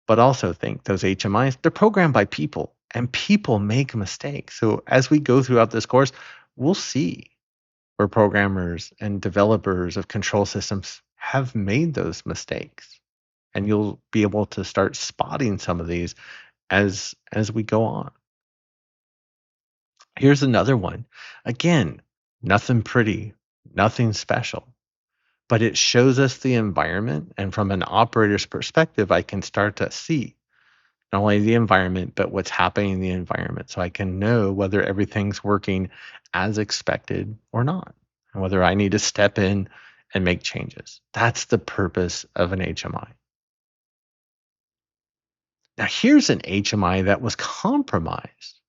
But also think those HMIs, they're programmed by people and people make mistakes. So as we go throughout this course, we'll see where programmers and developers of control systems have made those mistakes. And you'll be able to start spotting some of these as we go on. Here's another one. Again, nothing pretty, nothing special, but it shows us the environment. And from an operator's perspective, I can start to see not only the environment, but what's happening in the environment. So I can know whether everything's working as expected or not, and whether I need to step in and make changes. That's the purpose of an HMI. Now, here's an HMI that was compromised.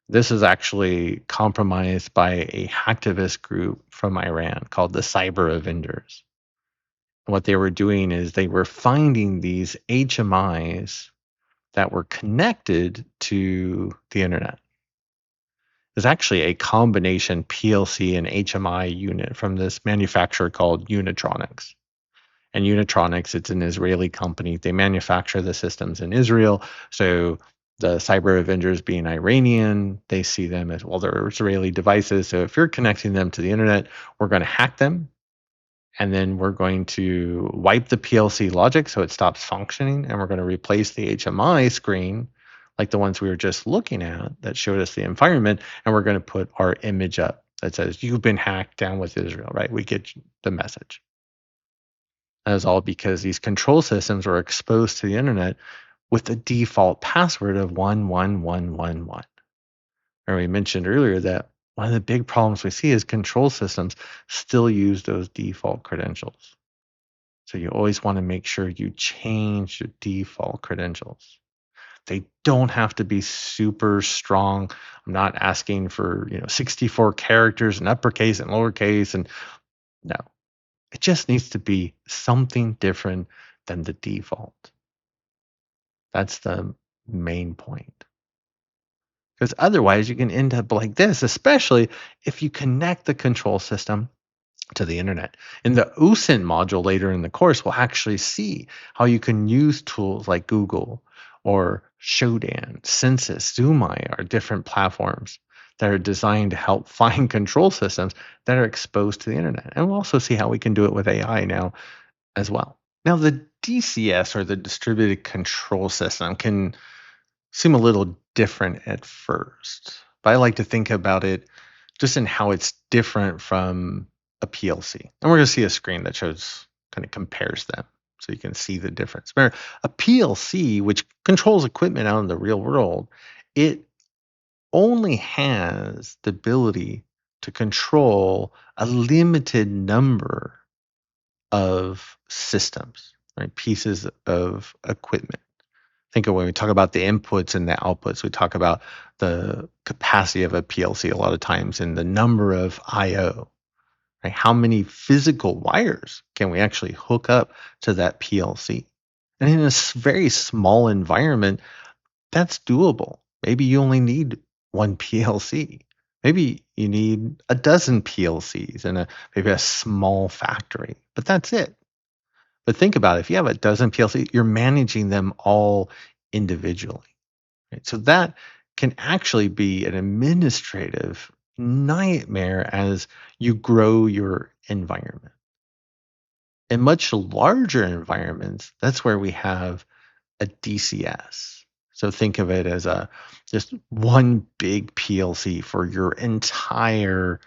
This is actually compromised by a hacktivist group from Iran called the Cyber Avengers. What they were doing is they were finding these HMIs that were connected to the internet. There's actually a combination PLC and HMI unit from this manufacturer called Unitronics. And Unitronics, it's an Israeli company. They manufacture the systems in Israel. So the Cyber Avengers being Iranian, they see them as, well, they're Israeli devices. So if you're connecting them to the internet, we're going to hack them. And then we're going to wipe the PLC logic so it stops functioning. And we're going to replace the HMI screen, like the ones we were just looking at that showed us the environment. And we're going to put our image up that says, you've been hacked, down with Israel, right? We get the message. That is all because these control systems were exposed to the internet with the default password of 11111. And we mentioned earlier that one of the big problems we see is control systems still use those default credentials. So you always want to make sure you change your default credentials. They don't have to be super strong. I'm not asking for, 64 characters in uppercase and lowercase. And no, it just needs to be something different than the default. That's the main point. Because otherwise, you can end up like this, especially if you connect the control system to the internet. In the OSINT module later in the course, we'll actually see how you can use tools like Google or Shodan, Census, Zoomai are different platforms that are designed to help find control systems that are exposed to the internet. And we'll also see how we can do it with AI now as well. Now, the DCS, or the distributed control system, can seem a little different at first, but I like to think about it just in how it's different from a PLC. And we're going to see a screen that shows, kind of compares them so you can see the difference. Remember, a PLC, which controls equipment out in the real world, it only has the ability to control a limited number of systems, right? Pieces of equipment. Think of when we talk about the inputs and the outputs, we talk about the capacity of a PLC a lot of times and the number of I/O, right? How many physical wires can we actually hook up to that PLC? And in a very small environment, that's doable. Maybe you only need one PLC. Maybe you need a dozen PLCs in maybe a small factory, but that's it. But think about it. If you have a dozen PLCs, you're managing them all individually. Right? So that can actually be an administrative nightmare as you grow your environment. In much larger environments, that's where we have a DCS. So think of it as just one big PLC for your entire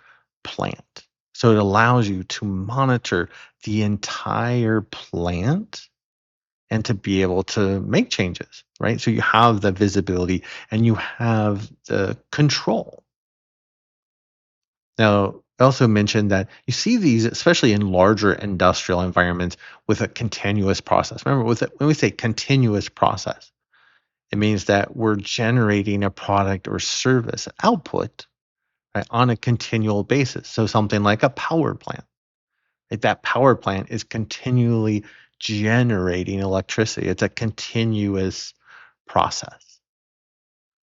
plant. So it allows you to monitor the entire plant and to be able to make changes, right? So you have the visibility and you have the control. Now, I also mentioned that you see these, especially in larger industrial environments, with a continuous process. Remember, when we say continuous process, it means that we're generating a product or service output, right, on a continual basis. So something like a power plant. Right? That power plant is continually generating electricity. It's a continuous process.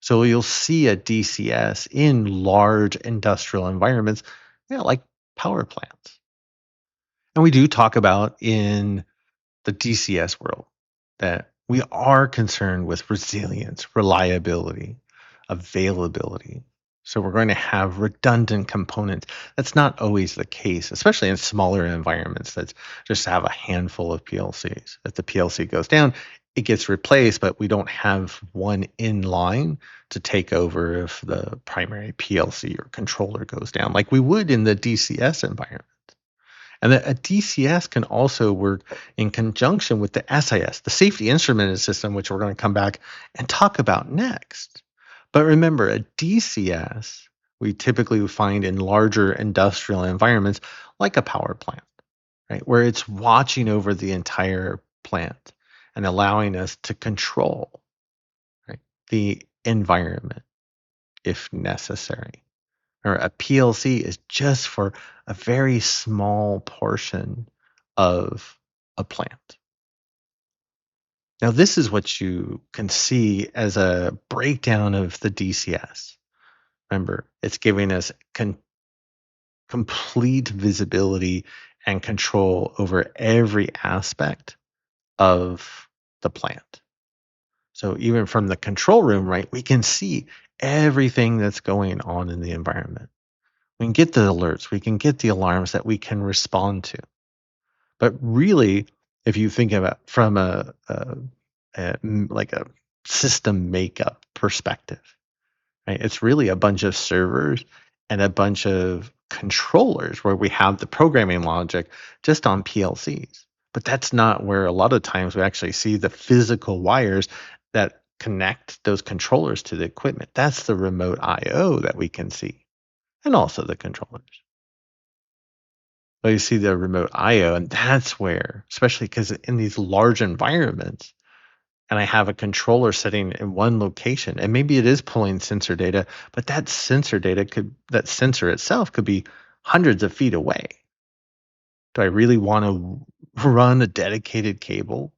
So you'll see a DCS in large industrial environments, like power plants. And we do talk about in the DCS world that we are concerned with resilience, reliability, availability. So we're going to have redundant components. That's not always the case, especially in smaller environments that just have a handful of PLCs. If the PLC goes down, it gets replaced, but we don't have one in line to take over if the primary PLC or controller goes down, like we would in the DCS environment. And a DCS can also work in conjunction with the SIS, the safety instrumented system, which we're going to come back and talk about next. But remember, a DCS we typically find in larger industrial environments like a power plant, right, where it's watching over the entire plant and allowing us to control, right, the environment if necessary. Or a PLC is just for a very small portion of a plant. Now, this is what you can see as a breakdown of the DCS. Remember, it's giving us complete visibility and control over every aspect of the plant. So even from the control room, right, we can see everything that's going on in the environment. We can get the alerts, we can get the alarms that we can respond to. But really, if you think of it from like a system makeup perspective, right, it's really a bunch of servers and a bunch of controllers where we have the programming logic just on PLCs. But that's not where a lot of times we actually see the physical wires that connect those controllers to the equipment. That's the remote I/O that we can see, and also the controllers. Well, you see the remote IO, and that's where, especially because in these large environments, and I have a controller sitting in one location, and maybe it is pulling sensor data, but that sensor itself could be hundreds of feet away. Do I really want to run a dedicated cable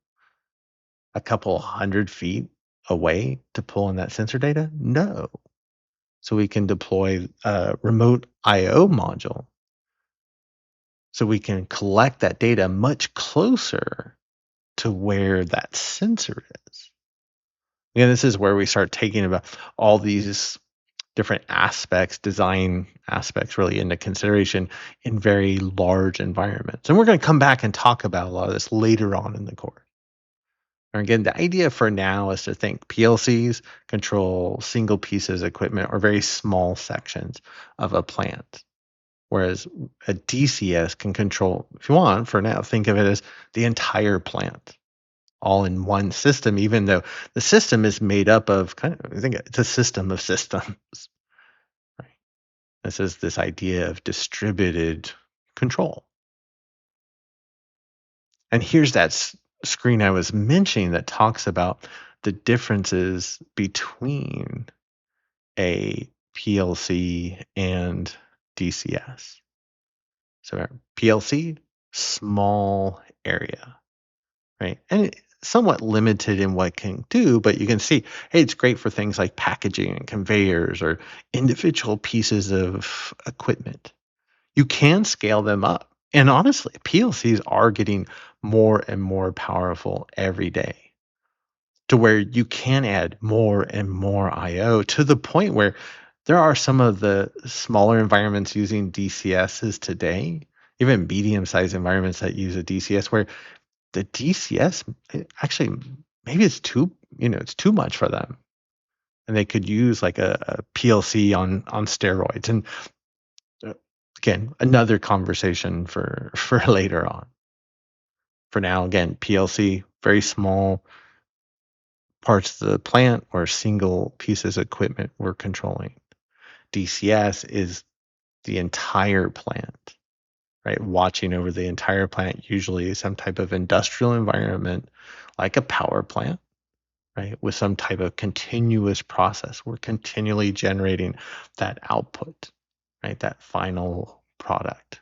a couple hundred feet away to pull in that sensor data? No. So we can deploy a remote IO module so we can collect that data much closer to where that sensor is. And this is where we start taking about all these different aspects, design aspects really into consideration in very large environments. And we're going to come back and talk about a lot of this later on in the course. And again, the idea for now is to think PLCs control single pieces of equipment or very small sections of a plant. Whereas a DCS can control, if you want, for now, think of it as the entire plant all in one system, even though the system is made up of I think it's a system of systems. Right? This is this idea of distributed control. And here's that screen I was mentioning that talks about the differences between a PLC and DCS. So PLC, small area, right? And somewhat limited in what it can do, but you can see, hey, it's great for things like packaging and conveyors or individual pieces of equipment. You can scale them up. And honestly, PLCs are getting more and more powerful every day to where you can add more and more IO to the point where there are some of the smaller environments using DCSs today, even medium-sized environments that use a DCS, where the DCS actually maybe it's too much for them, and they could use like a PLC on steroids. And again, another conversation for later on. For now, again, PLC, very small parts of the plant or single pieces of equipment we're controlling. DCS is the entire plant, right? Watching over the entire plant, usually some type of industrial environment like a power plant, right? With some type of continuous process. We're continually generating that output, right? That final product.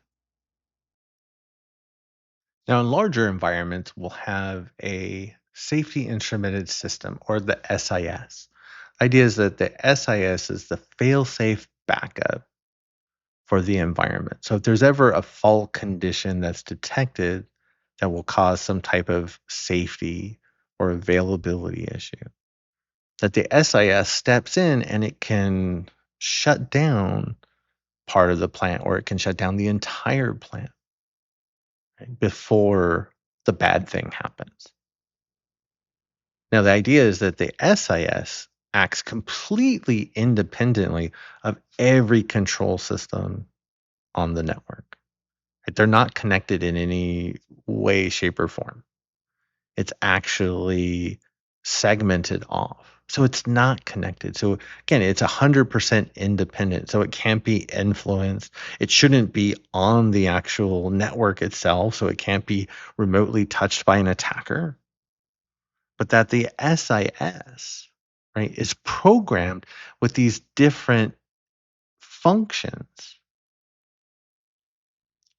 Now, in larger environments, we'll have a safety instrumented system or the SIS. Idea is that the SIS is the fail-safe backup for the environment. So if there's ever a fault condition that's detected that will cause some type of safety or availability issue, that the SIS steps in and it can shut down part of the plant or it can shut down the entire plant, right, before the bad thing happens. Now, the idea is that the SIS acts completely independently of every control system on the network. Right? They're not connected in any way, shape, or form. It's actually segmented off. So it's not connected. So again, it's 100% independent. So it can't be influenced. It shouldn't be on the actual network itself. So it can't be remotely touched by an attacker. But that the SIS, right, is programmed with these different functions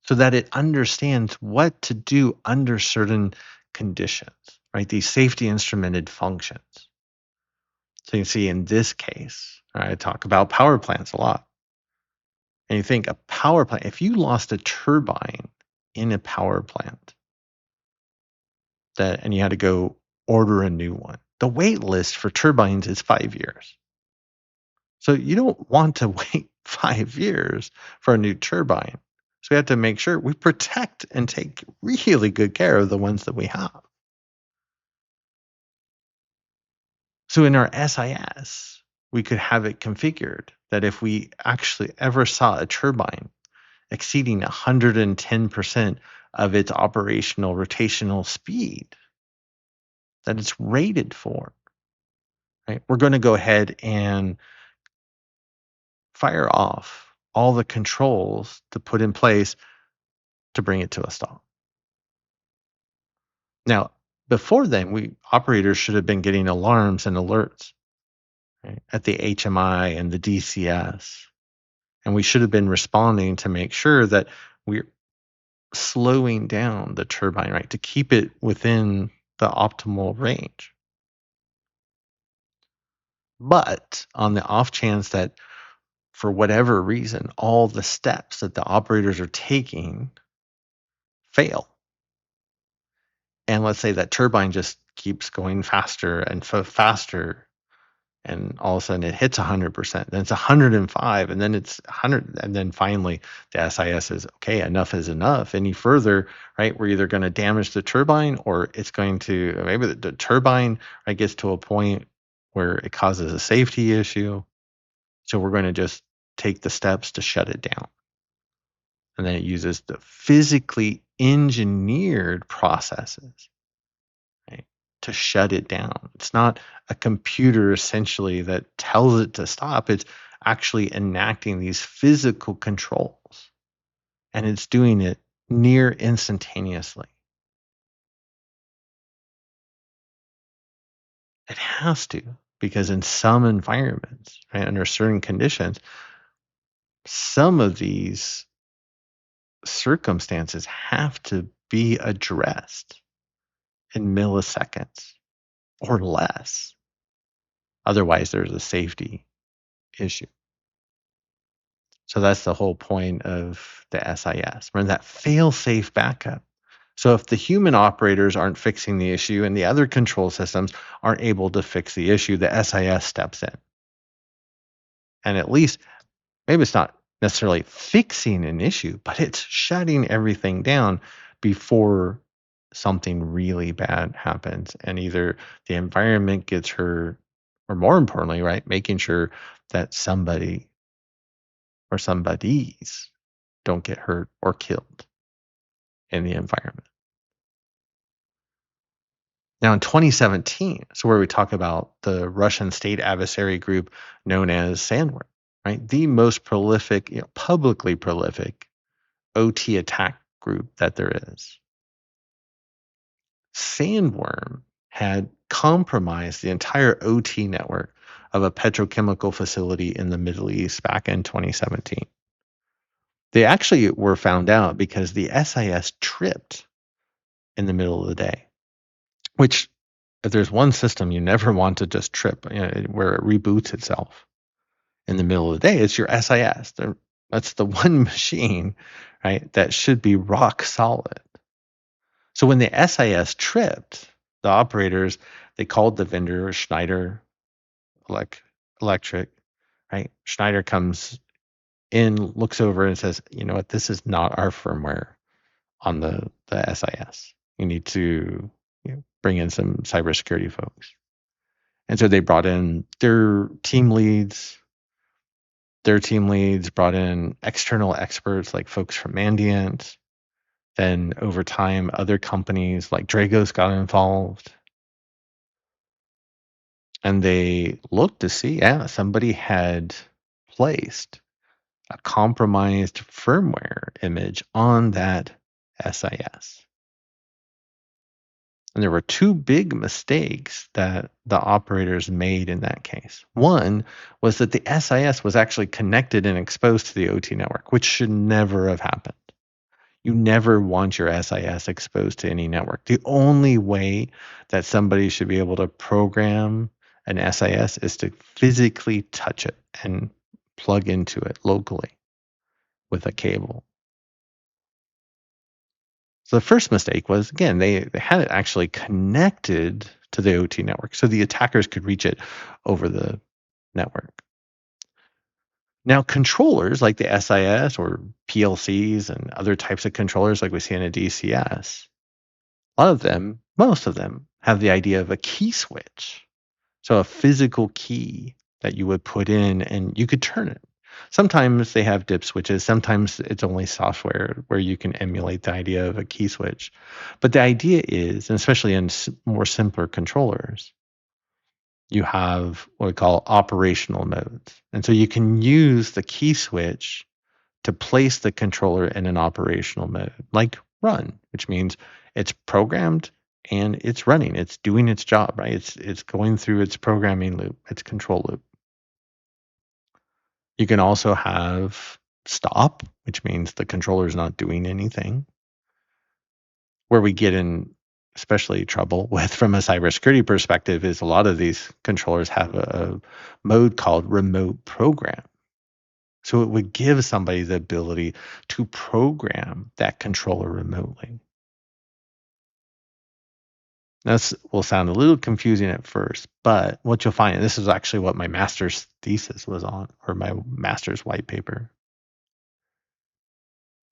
so that it understands what to do under certain conditions, right? These safety instrumented functions. So you see in this case, I talk about power plants a lot. And you think a power plant, if you lost a turbine in a power plant and you had to go order a new one, the wait list for turbines is 5 years. So you don't want to wait 5 years for a new turbine. So we have to make sure we protect and take really good care of the ones that we have. So in our SIS, we could have it configured that if we actually ever saw a turbine exceeding 110% of its operational rotational speed that it's rated for, right? We're going to go ahead and fire off all the controls to put in place to bring it to a stop. Now, before then, we operators should have been getting alarms and alerts, right, at the HMI and the DCS. And we should have been responding to make sure that we're slowing down the turbine, right, to keep it within the optimal range. But on the off chance that for whatever reason, all the steps that the operators are taking fail, and let's say that turbine just keeps going faster and faster, and all of a sudden it hits 100%, then it's 105, and then it's 100, and then finally the SIS says, okay, enough is enough. Any further, right, we're either going to damage the turbine, or it's going to, maybe the turbine, right, gets to a point where it causes a safety issue, so we're going to just take the steps to shut it down. And then it uses the physically engineered processes, right, to shut it down. It's not a computer essentially that tells it to stop. It's actually enacting these physical controls, and it's doing it near instantaneously. It has to, because in some environments, right, under certain conditions, some of these circumstances have to be addressed in milliseconds or less. Otherwise, there's a safety issue. So that's the whole point of the SIS. Remember that fail-safe backup. So if the human operators aren't fixing the issue and the other control systems aren't able to fix the issue, the SIS steps in. And at least, maybe it's not necessarily fixing an issue, but it's shutting everything down before something really bad happens, and either the environment gets hurt, or more importantly, right, making sure that somebody or somebodies don't get hurt or killed in the environment. Now in 2017, so where we talk about the Russian state adversary group known as Sandworm, right, the most prolific, publicly prolific OT attack group that there is. Sandworm had compromised the entire OT network of a petrochemical facility in the Middle East back in 2017. They actually were found out because the SIS tripped in the middle of the day, which, if there's one system you never want to just trip, where it reboots itself in the middle of the day, it's your SIS. That's the one machine, right, that should be rock solid. So when the SIS tripped, the operators, they called the vendor, Schneider Electric, right? Schneider comes in, looks over and says, you know what, this is not our firmware on the SIS. You need to bring in some cybersecurity folks. And so they brought in their team leads. Their team leads brought in external experts like folks from Mandiant. Then over time, other companies like Dragos got involved. And they looked to see, somebody had placed a compromised firmware image on that SIS. And there were two big mistakes that the operators made in that case. One was that the SIS was actually connected and exposed to the OT network, which should never have happened. You never want your SIS exposed to any network. The only way that somebody should be able to program an SIS is to physically touch it and plug into it locally with a cable. So the first mistake was, again, they had it actually connected to the OT network so the attackers could reach it over the network. Now, controllers like the SIS or PLCs and other types of controllers like we see in a DCS, most of them have the idea of a key switch. So a physical key that you would put in and you could turn it. Sometimes they have dip switches. Sometimes it's only software where you can emulate the idea of a key switch. But the idea is, and especially in more simpler controllers, you have what we call operational modes. And so you can use the key switch to place the controller in an operational mode, like run, which means it's programmed and it's running. It's doing its job, right? It's going through its programming loop, its control loop. You can also have stop, which means the controller is not doing anything. Where we get in especially trouble with from a cybersecurity perspective is a lot of these controllers have a mode called remote program. So it would give somebody the ability to program that controller remotely. This will sound a little confusing at first, but what you'll find, and this is actually what my master's thesis was on, or my master's white paper,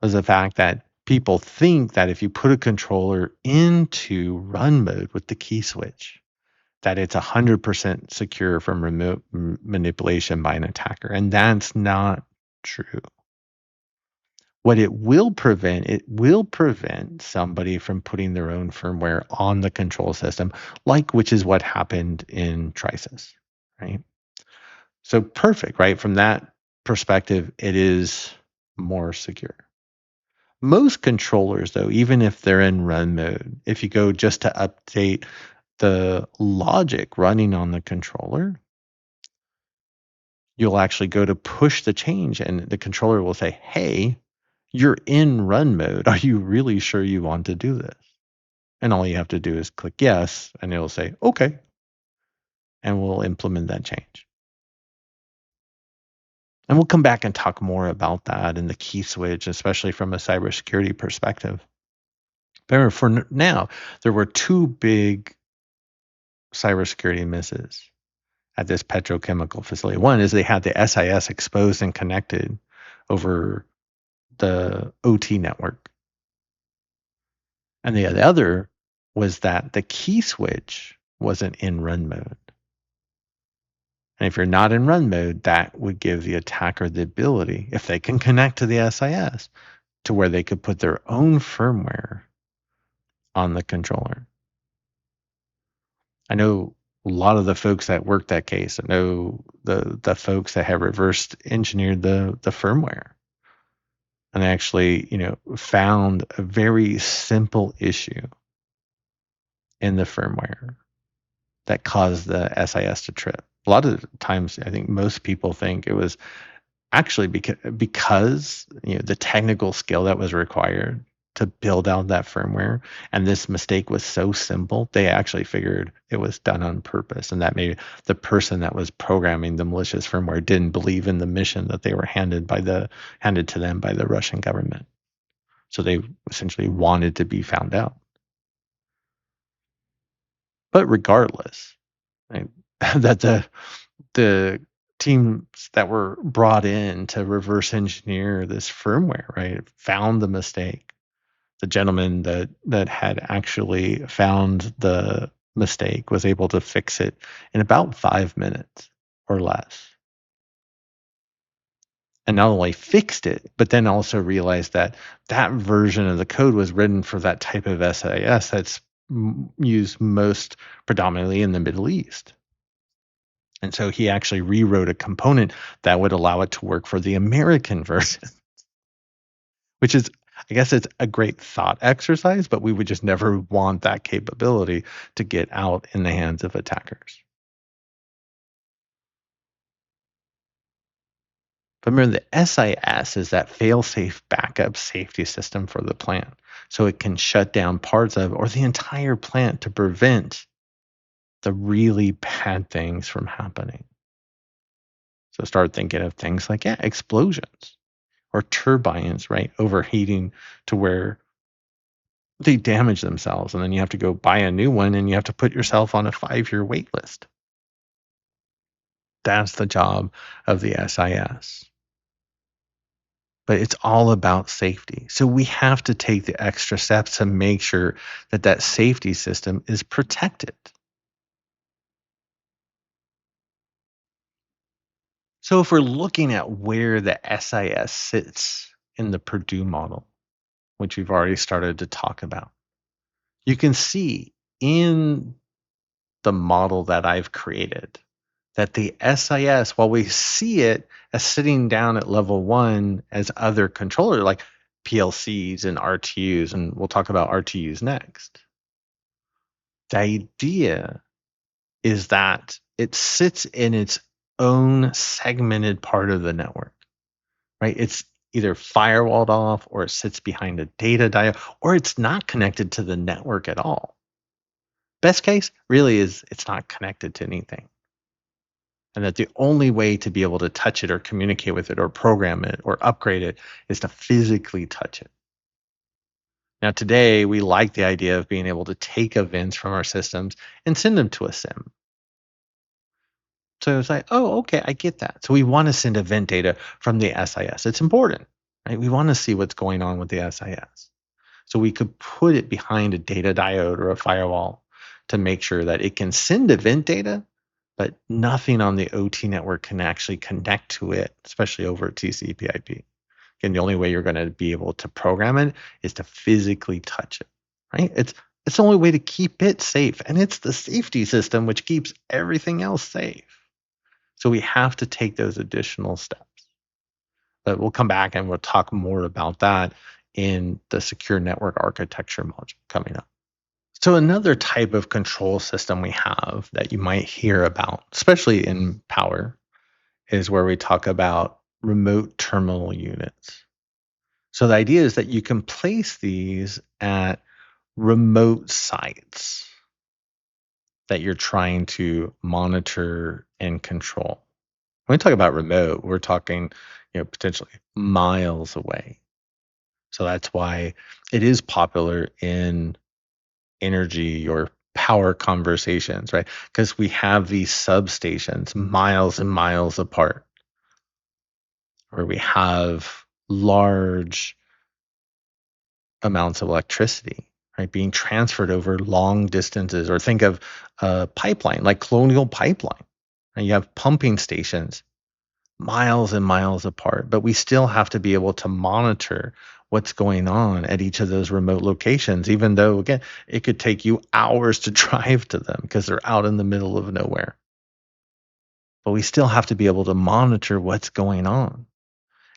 was the fact that people think that if you put a controller into run mode with the key switch, that it's 100% secure from remote manipulation by an attacker. And that's not true. What it will prevent somebody from putting their own firmware on the control system, which is what happened in Triton, right? So perfect, right? From that perspective, it is more secure. Most controllers, though, even if they're in run mode, if you go just to update the logic running on the controller, you'll actually go to push the change and the controller will say, hey, you're in run mode. Are you really sure you want to do this? And all you have to do is click yes, and it'll say, okay. And we'll implement that change. And we'll come back and talk more about that in the key switch, especially from a cybersecurity perspective. But for now, there were two big cybersecurity misses at this petrochemical facility. One is they had the SIS exposed and connected over the OT network. And the other was that the key switch wasn't in run mode. And if you're not in run mode, that would give the attacker the ability, if they can connect to the SIS, to where they could put their own firmware on the controller. I know a lot of the folks that worked that case. I know the folks that have reversed engineered the firmware. And they actually, found a very simple issue in the firmware that caused the SIS to trip. A lot of times, I think most people think it was actually because the technical skill that was required to build out that firmware, and this mistake was so simple, they actually figured it was done on purpose, and that maybe the person that was programming the malicious firmware didn't believe in the mission that they were handed to them by the Russian government. So they essentially wanted to be found out. But regardless, right, that the teams that were brought in to reverse engineer this firmware, right, found the mistake. The gentleman that had actually found the mistake was able to fix it in about 5 minutes or less. And not only fixed it, but then also realized that that version of the code was written for that type of SIS that's used most predominantly in the Middle East. And so he actually rewrote a component that would allow it to work for the American version, which is, I guess it's a great thought exercise, but we would just never want that capability to get out in the hands of attackers. But remember, the SIS is that fail-safe backup safety system for the plant. So it can shut down parts of or the entire plant to prevent the really bad things from happening. So start thinking of things like, explosions or turbines, right, overheating to where they damage themselves. And then you have to go buy a new one and you have to put yourself on a 5-year wait list. That's the job of the SIS. But it's all about safety. So we have to take the extra steps to make sure that that safety system is protected. So if we're looking at where the SIS sits in the Purdue model, which we've already started to talk about, you can see in the model that I've created that the SIS, while we see it as sitting down at level one as other controller like PLCs and RTUs, and we'll talk about RTUs next. The idea is that it sits in its own segmented part of the network, right? It's either firewalled off or it sits behind a data diode or it's not connected to the network at all. Best case really is it's not connected to anything. And that the only way to be able to touch it or communicate with it or program it or upgrade it is to physically touch it. Now, today, we like the idea of being able to take events from our systems and send them to a SIM. So it's like, oh, okay, I get that. So we want to send event data from the SIS. It's important, right? We want to see what's going on with the SIS. So we could put it behind a data diode or a firewall to make sure that it can send event data, but nothing on the OT network can actually connect to it, especially over TCP/IP. Again, the only way you're going to be able to program it is to physically touch it, right? It's the only way to keep it safe, and it's the safety system which keeps everything else safe. So we have to take those additional steps. But we'll come back and we'll talk more about that in the secure network architecture module coming up. So another type of control system we have that you might hear about, especially in power, is where we talk about remote terminal units. So the idea is that you can place these at remote sites that you're trying to monitor and control. When we talk about remote, we're talking, potentially miles away. So that's why it is popular in energy or power conversations, right? Because we have these substations miles and miles apart, where we have large amounts of electricity, right, being transferred over long distances. Or think of a pipeline like Colonial Pipeline. And you have pumping stations miles and miles apart, but we still have to be able to monitor what's going on at each of those remote locations, even though, again, it could take you hours to drive to them because they're out in the middle of nowhere. But we still have to be able to monitor what's going on.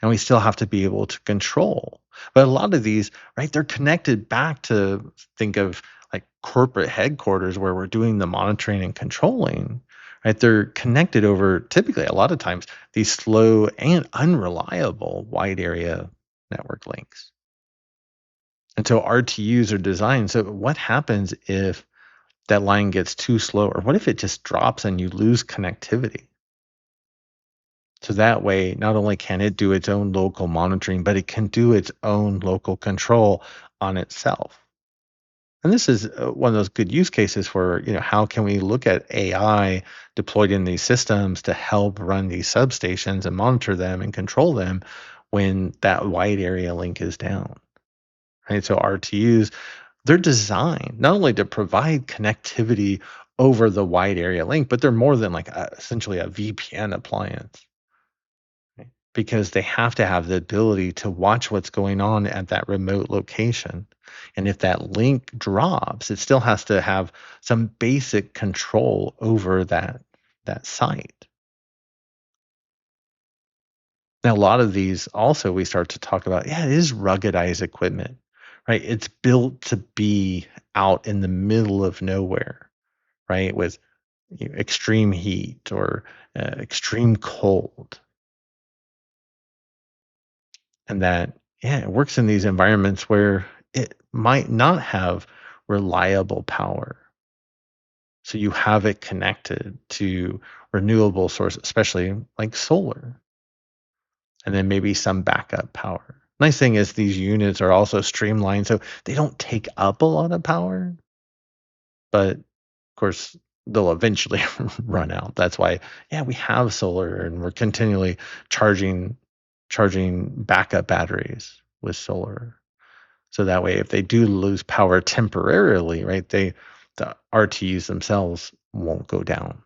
And we still have to be able to control. But a lot of these, right, they're connected back to, think of like corporate headquarters where we're doing the monitoring and controlling, right? They're connected over typically a lot of times these slow and unreliable wide area network links. And so RTUs are designed. So what happens if that line gets too slow, or what if it just drops and you lose connectivity? So that way, not only can it do its own local monitoring, but it can do its own local control on itself. And this is one of those good use cases for, how can we look at AI deployed in these systems to help run these substations and monitor them and control them when that wide area link is down. Right? So RTUs, they're designed not only to provide connectivity over the wide area link, but they're more than like essentially a VPN appliance. Because they have to have the ability to watch what's going on at that remote location. And if that link drops, it still has to have some basic control over that site. Now, a lot of these also we start to talk about, it is ruggedized equipment, right? It's built to be out in the middle of nowhere, right? With extreme heat or extreme cold. And that, it works in these environments where it might not have reliable power. So you have it connected to renewable sources, especially like solar, and then maybe some backup power. Nice thing is these units are also streamlined, so they don't take up a lot of power, but of course they'll eventually run out. That's why, we have solar and we're continually charging backup batteries with solar. So that way, if they do lose power temporarily, right, the RTUs themselves won't go down.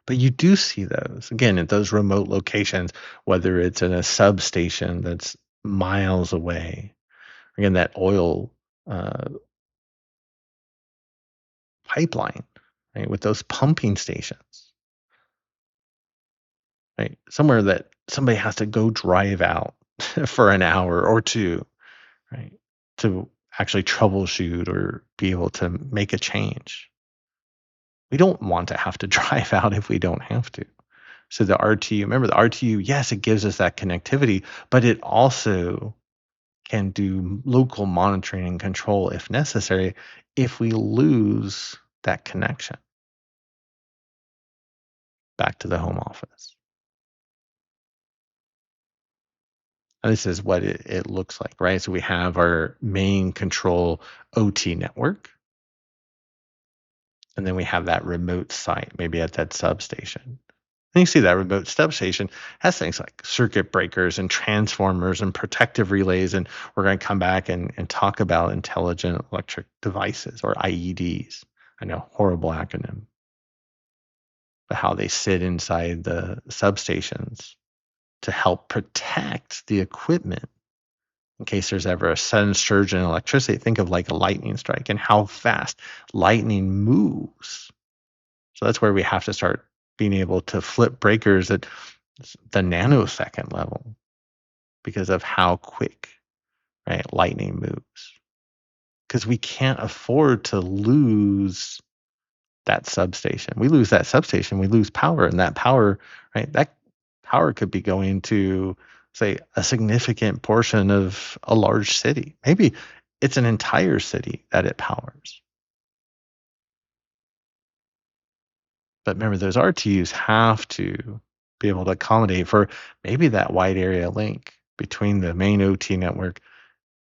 But you do see those again at those remote locations, whether it's in a substation that's miles away. Again, that oil uh, pipeline, right? With those pumping stations, right? Somewhere that somebody has to go drive out for an hour or two, right? To actually troubleshoot or be able to make a change. We don't want to have to drive out if we don't have to. So the RTU, remember the RTU, yes, it gives us that connectivity, but it also can do local monitoring and control if necessary if we lose that connection back to the home office. And this is what it looks like, right? So we have our main control OT network, and then we have that remote site, maybe at that substation. And you see that remote substation has things like circuit breakers and transformers and protective relays. And we're going to come back and talk about intelligent electric devices, or IEDs. I know, horrible acronym, but how they sit inside the substations to help protect the equipment in case there's ever a sudden surge in electricity. Think of like a lightning strike and how fast lightning moves. So that's where we have to start being able to flip breakers at the nanosecond level because of how quick, right, lightning moves. Because we can't afford to lose that substation. We lose that substation, we lose power, and that power, right, that power could be going to, say, a significant portion of a large city. Maybe it's an entire city that it powers. But remember, those RTUs have to be able to accommodate for maybe that wide area link between the main OT network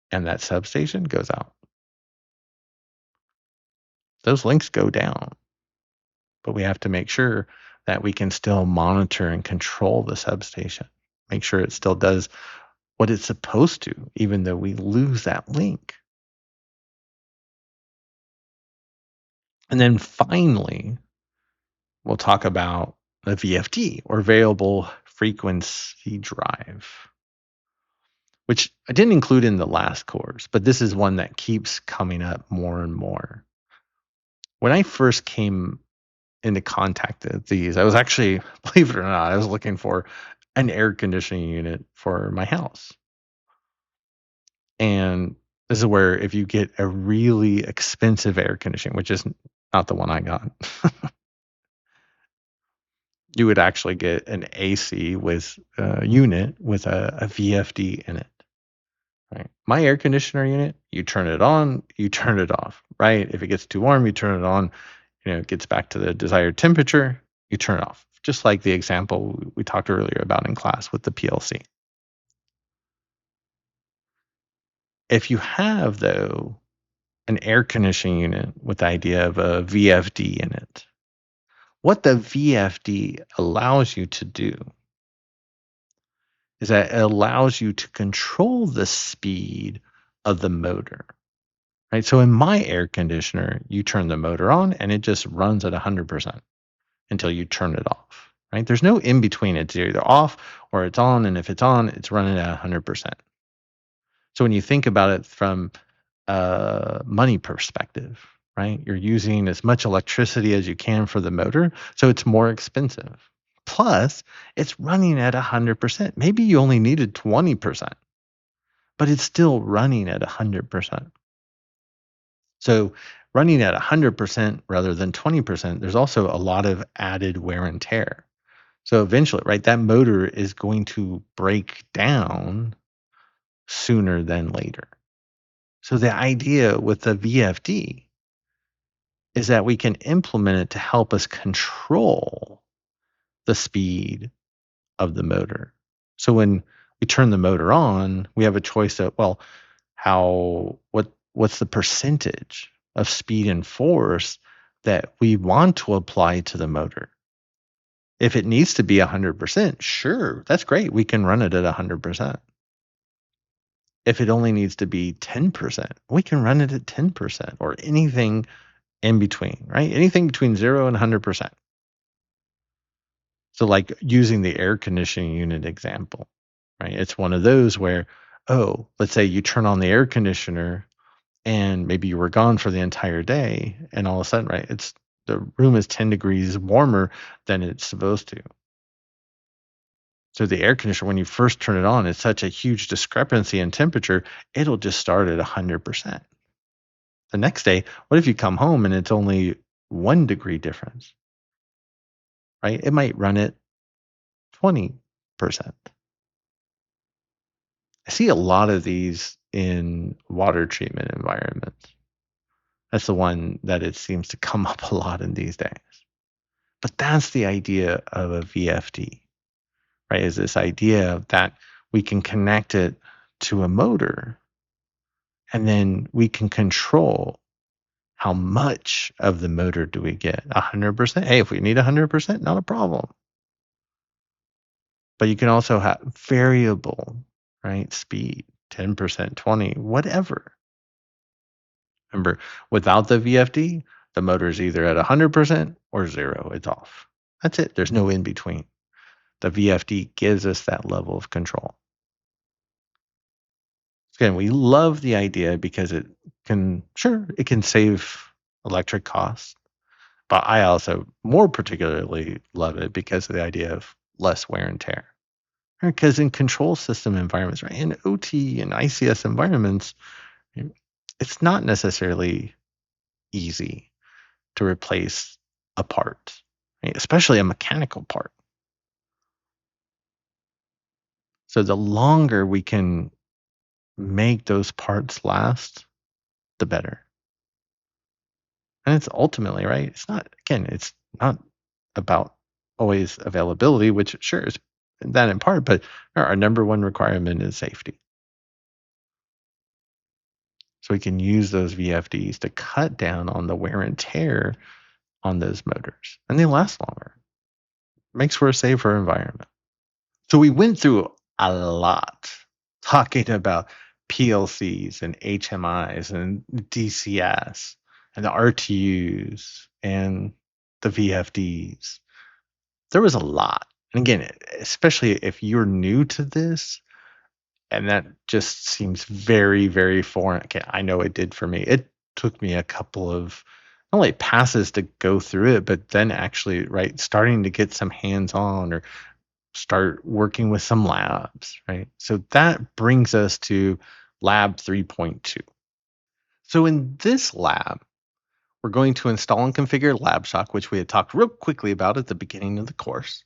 and that substation goes out. Those links go down, but we have to make sure that we can still monitor and control the substation. Make sure it still does what it's supposed to, even though we lose that link. And then finally, we'll talk about the VFD, or variable frequency drive, which I didn't include in the last course, but this is one that keeps coming up more and more. When I first came into contact with these, I was actually, believe it or not, I was looking for an air conditioning unit for my house. And this is where if you get a really expensive air conditioning, which is not the one I got, you would actually get an AC with a unit with a VFD in it. Right. My air conditioner unit, you turn it on, you turn it off, right? If it gets too warm, you turn it on, it gets back to the desired temperature, you turn it off. Just like the example we talked earlier about in class with the PLC. If you have, though, an air conditioning unit with the idea of a VFD in it, what the VFD allows you to do is that it allows you to control the speed of the motor. Right? So in my air conditioner, you turn the motor on and it just runs at 100% until you turn it off. Right? There's no in between. It's either off or it's on, and if it's on, it's running at 100%. So when you think about it from a money perspective, right? You're using as much electricity as you can for the motor, so it's more expensive. Plus, it's running at 100%. Maybe you only needed 20%, but it's still running at 100%. So running at 100% rather than 20%, there's also a lot of added wear and tear. So eventually, right, that motor is going to break down sooner than later. So the idea with the VFD is that we can implement it to help us control the speed of the motor. So when we turn the motor on, we have a choice of, well, what's the percentage of speed and force that we want to apply to the motor? If it needs to be 100%, sure, that's great. We can run it at 100%. If it only needs to be 10%, we can run it at 10%, or anything in between, right? Anything between 0 and 100%. So like using the air conditioning unit example, right? It's one of those where, let's say you turn on the air conditioner and maybe you were gone for the entire day, and all of a sudden, right, it's the room is 10 degrees warmer than it's supposed to. So the air conditioner, when you first turn it on, it's such a huge discrepancy in temperature, it'll just start at 100%. The next day, what if you come home and it's only 1 degree difference, right? It might run at 20%. I see a lot of these in water treatment environments. That's the one that it seems to come up a lot in these days. But that's the idea of a VFD, right? Is this idea that we can connect it to a motor and then we can control how much of the motor do we get. 100%. Hey, if we need 100%, not a problem. But you can also have variable, right? Speed, 10%, 20, whatever. Remember, without the VFD, the motor is either at 100% or zero. It's off. That's it. There's no in between. The VFD gives us that level of control. Again, we love the idea because it can save electric costs. But I also more particularly love it because of the idea of less wear and tear. Because in control system environments, right, in OT and ICS environments, it's not necessarily easy to replace a part, right? Especially a mechanical part. So the longer we can make those parts last, the better. And it's ultimately, right? It's not about always availability, which sure is that in part, but our number one requirement is safety. So we can use those VFDs to cut down on the wear and tear on those motors, and they last longer. Makes for a safer environment. So we went through a lot talking about PLCs and HMIs and DCS and the RTUs and the VFDs. There was a lot. And again, especially if you're new to this, and that just seems very, very foreign. Okay, I know it did for me. It took me a couple of not only passes to go through it, but then actually, right, starting to get some hands-on or start working with some labs, right? So that brings us to lab 3.2. So in this lab, we're going to install and configure LabShock, which we had talked real quickly about at the beginning of the course.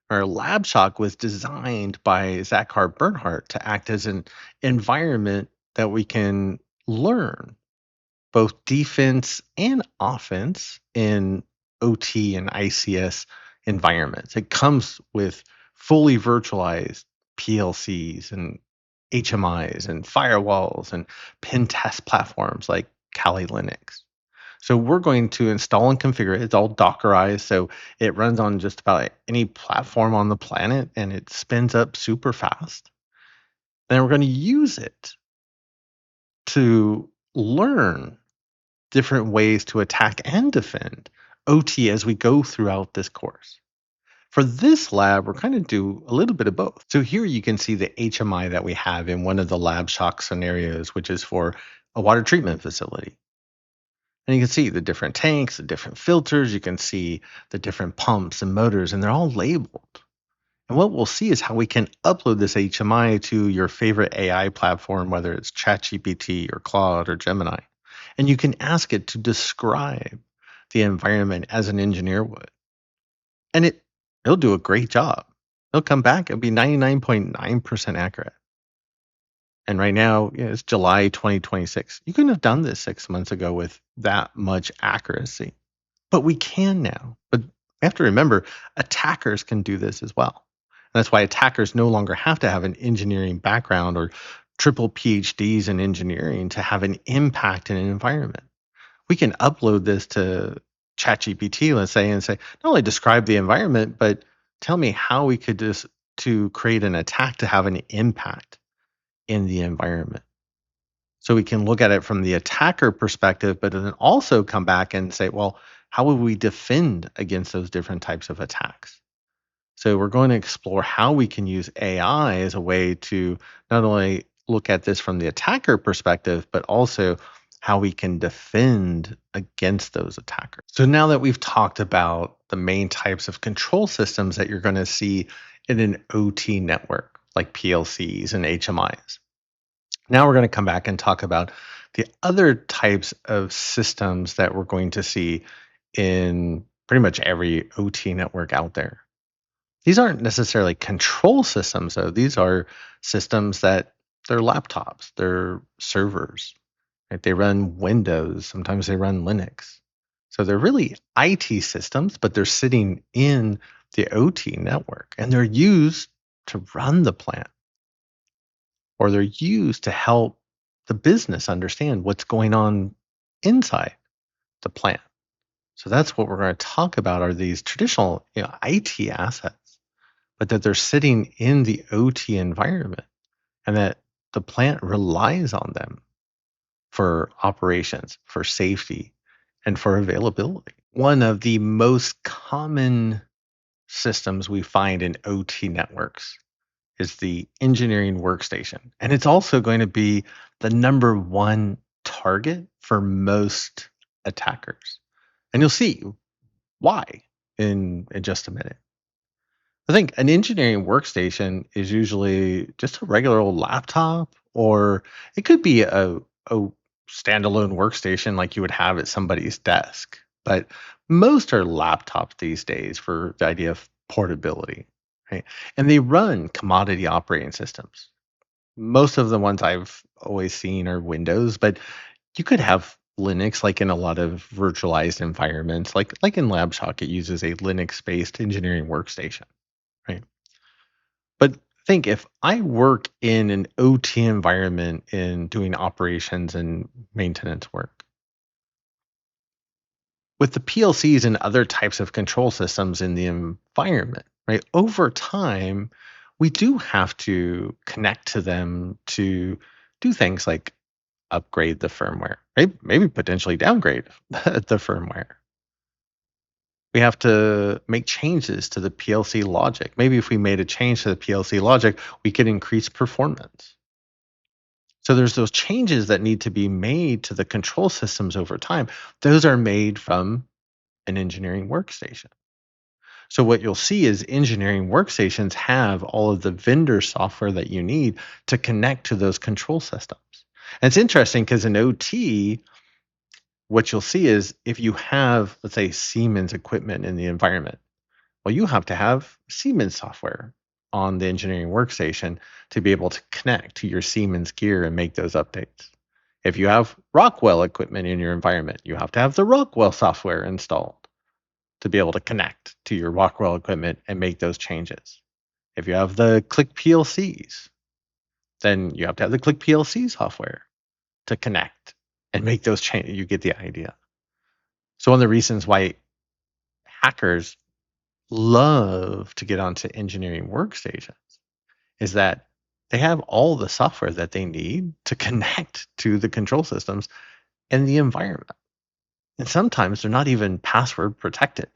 Our LabShock was designed by Zachar Bernhardt to act as an environment that we can learn both defense and offense in OT and ICS environments. It comes with fully virtualized PLCs and HMIs and firewalls and pen test platforms like Kali Linux. So we're going to install and configure it. It's all Dockerized, so it runs on just about any platform on the planet, and it spins up super fast. And we're going to use it to learn different ways to attack and defend OT as we go throughout this course. For this lab, we're kind of do a little bit of both. So here you can see the HMI that we have in one of the LabShock scenarios, which is for a water treatment facility. And you can see the different tanks, the different filters, you can see the different pumps and motors, and they're all labeled. And what we'll see is how we can upload this HMI to your favorite AI platform, whether it's ChatGPT or Claude or Gemini. And you can ask it to describe the environment as an engineer would. And it'll do a great job. It'll come back, it'll be 99.9% accurate. And right now, it's July 2026. You couldn't have done this 6 months ago with that much accuracy. But we can now. But we have to remember, attackers can do this as well. And that's why attackers no longer have to have an engineering background or triple PhDs in engineering to have an impact in an environment. We can upload this to ChatGPT, let's say, and say, not only describe the environment, but tell me how we could just to create an attack to have an impact in the environment. So we can look at it from the attacker perspective, but then also come back and say, well, how would we defend against those different types of attacks? So we're going to explore how we can use AI as a way to not only look at this from the attacker perspective, but also how we can defend against those attackers. So now that we've talked about the main types of control systems that you're going to see in an OT network, like PLCs and HMIs, now we're going to come back and talk about the other types of systems that we're going to see in pretty much every OT network out there. These aren't necessarily control systems, though. These are systems that they're laptops, they're servers, right? They run Windows, sometimes they run Linux. So they're really IT systems, but they're sitting in the OT network and they're used to run the plant or they're used to help the business understand what's going on inside the plant. So that's what we're going to talk about are these traditional, IT assets, but that they're sitting in the OT environment and that the plant relies on them for operations, for safety, and for availability. One of the most common systems we find in OT networks is the engineering workstation. And it's also going to be the number one target for most attackers. And you'll see why in just a minute. I think an engineering workstation is usually just a regular old laptop, or it could be a standalone workstation like you would have at somebody's desk. But most are laptops these days for the idea of portability, right? And they run commodity operating systems. Most of the ones I've always seen are Windows, but you could have Linux like in a lot of virtualized environments. Like in LabShock, it uses a Linux-based engineering workstation, right? But think if I work in an OT environment in doing operations and maintenance work, with the PLCs and other types of control systems in the environment, right? Over time, we do have to connect to them to do things like upgrade the firmware, right? Maybe potentially downgrade the firmware. We have to make changes to the PLC logic. Maybe if we made a change to the PLC logic, we could increase performance. So there's those changes that need to be made to the control systems over time. Those are made from an engineering workstation. So what you'll see is engineering workstations have all of the vendor software that you need to connect to those control systems. And it's interesting because in OT, what you'll see is if you have, let's say, Siemens equipment in the environment, well, you have to have Siemens software on the engineering workstation to be able to connect to your Siemens gear and make those updates. If you have Rockwell equipment in your environment, you have to have the Rockwell software installed to be able to connect to your Rockwell equipment and make those changes. If you have the Click PLCs, then you have to have the Click PLC software to connect and make those changes. You get the idea. So one of the reasons why hackers love to get onto engineering workstations is that they have all the software that they need to connect to the control systems and the environment. And sometimes they're not even password protected.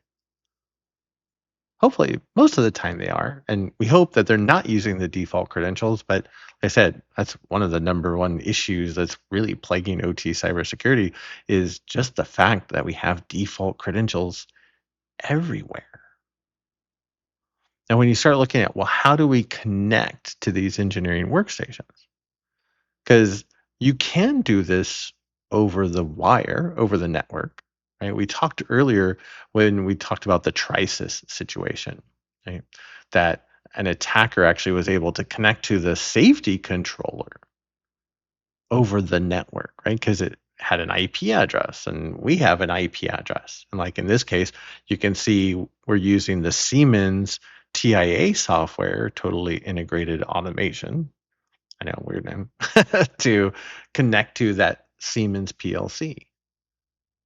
Hopefully, most of the time they are. And we hope that they're not using the default credentials. But like I said, that's one of the number one issues that's really plaguing OT cybersecurity is just the fact that we have default credentials everywhere. Now, when you start looking at, well, how do we connect to these engineering workstations? Because you can do this over the wire, over the network, right? We talked earlier when we talked about the Trisis situation, right? That an attacker actually was able to connect to the safety controller over the network, right? Because it had an IP address and we have an IP address. And like in this case, you can see we're using the Siemens TIA software, totally integrated automation. I know, weird name, to connect to that Siemens PLC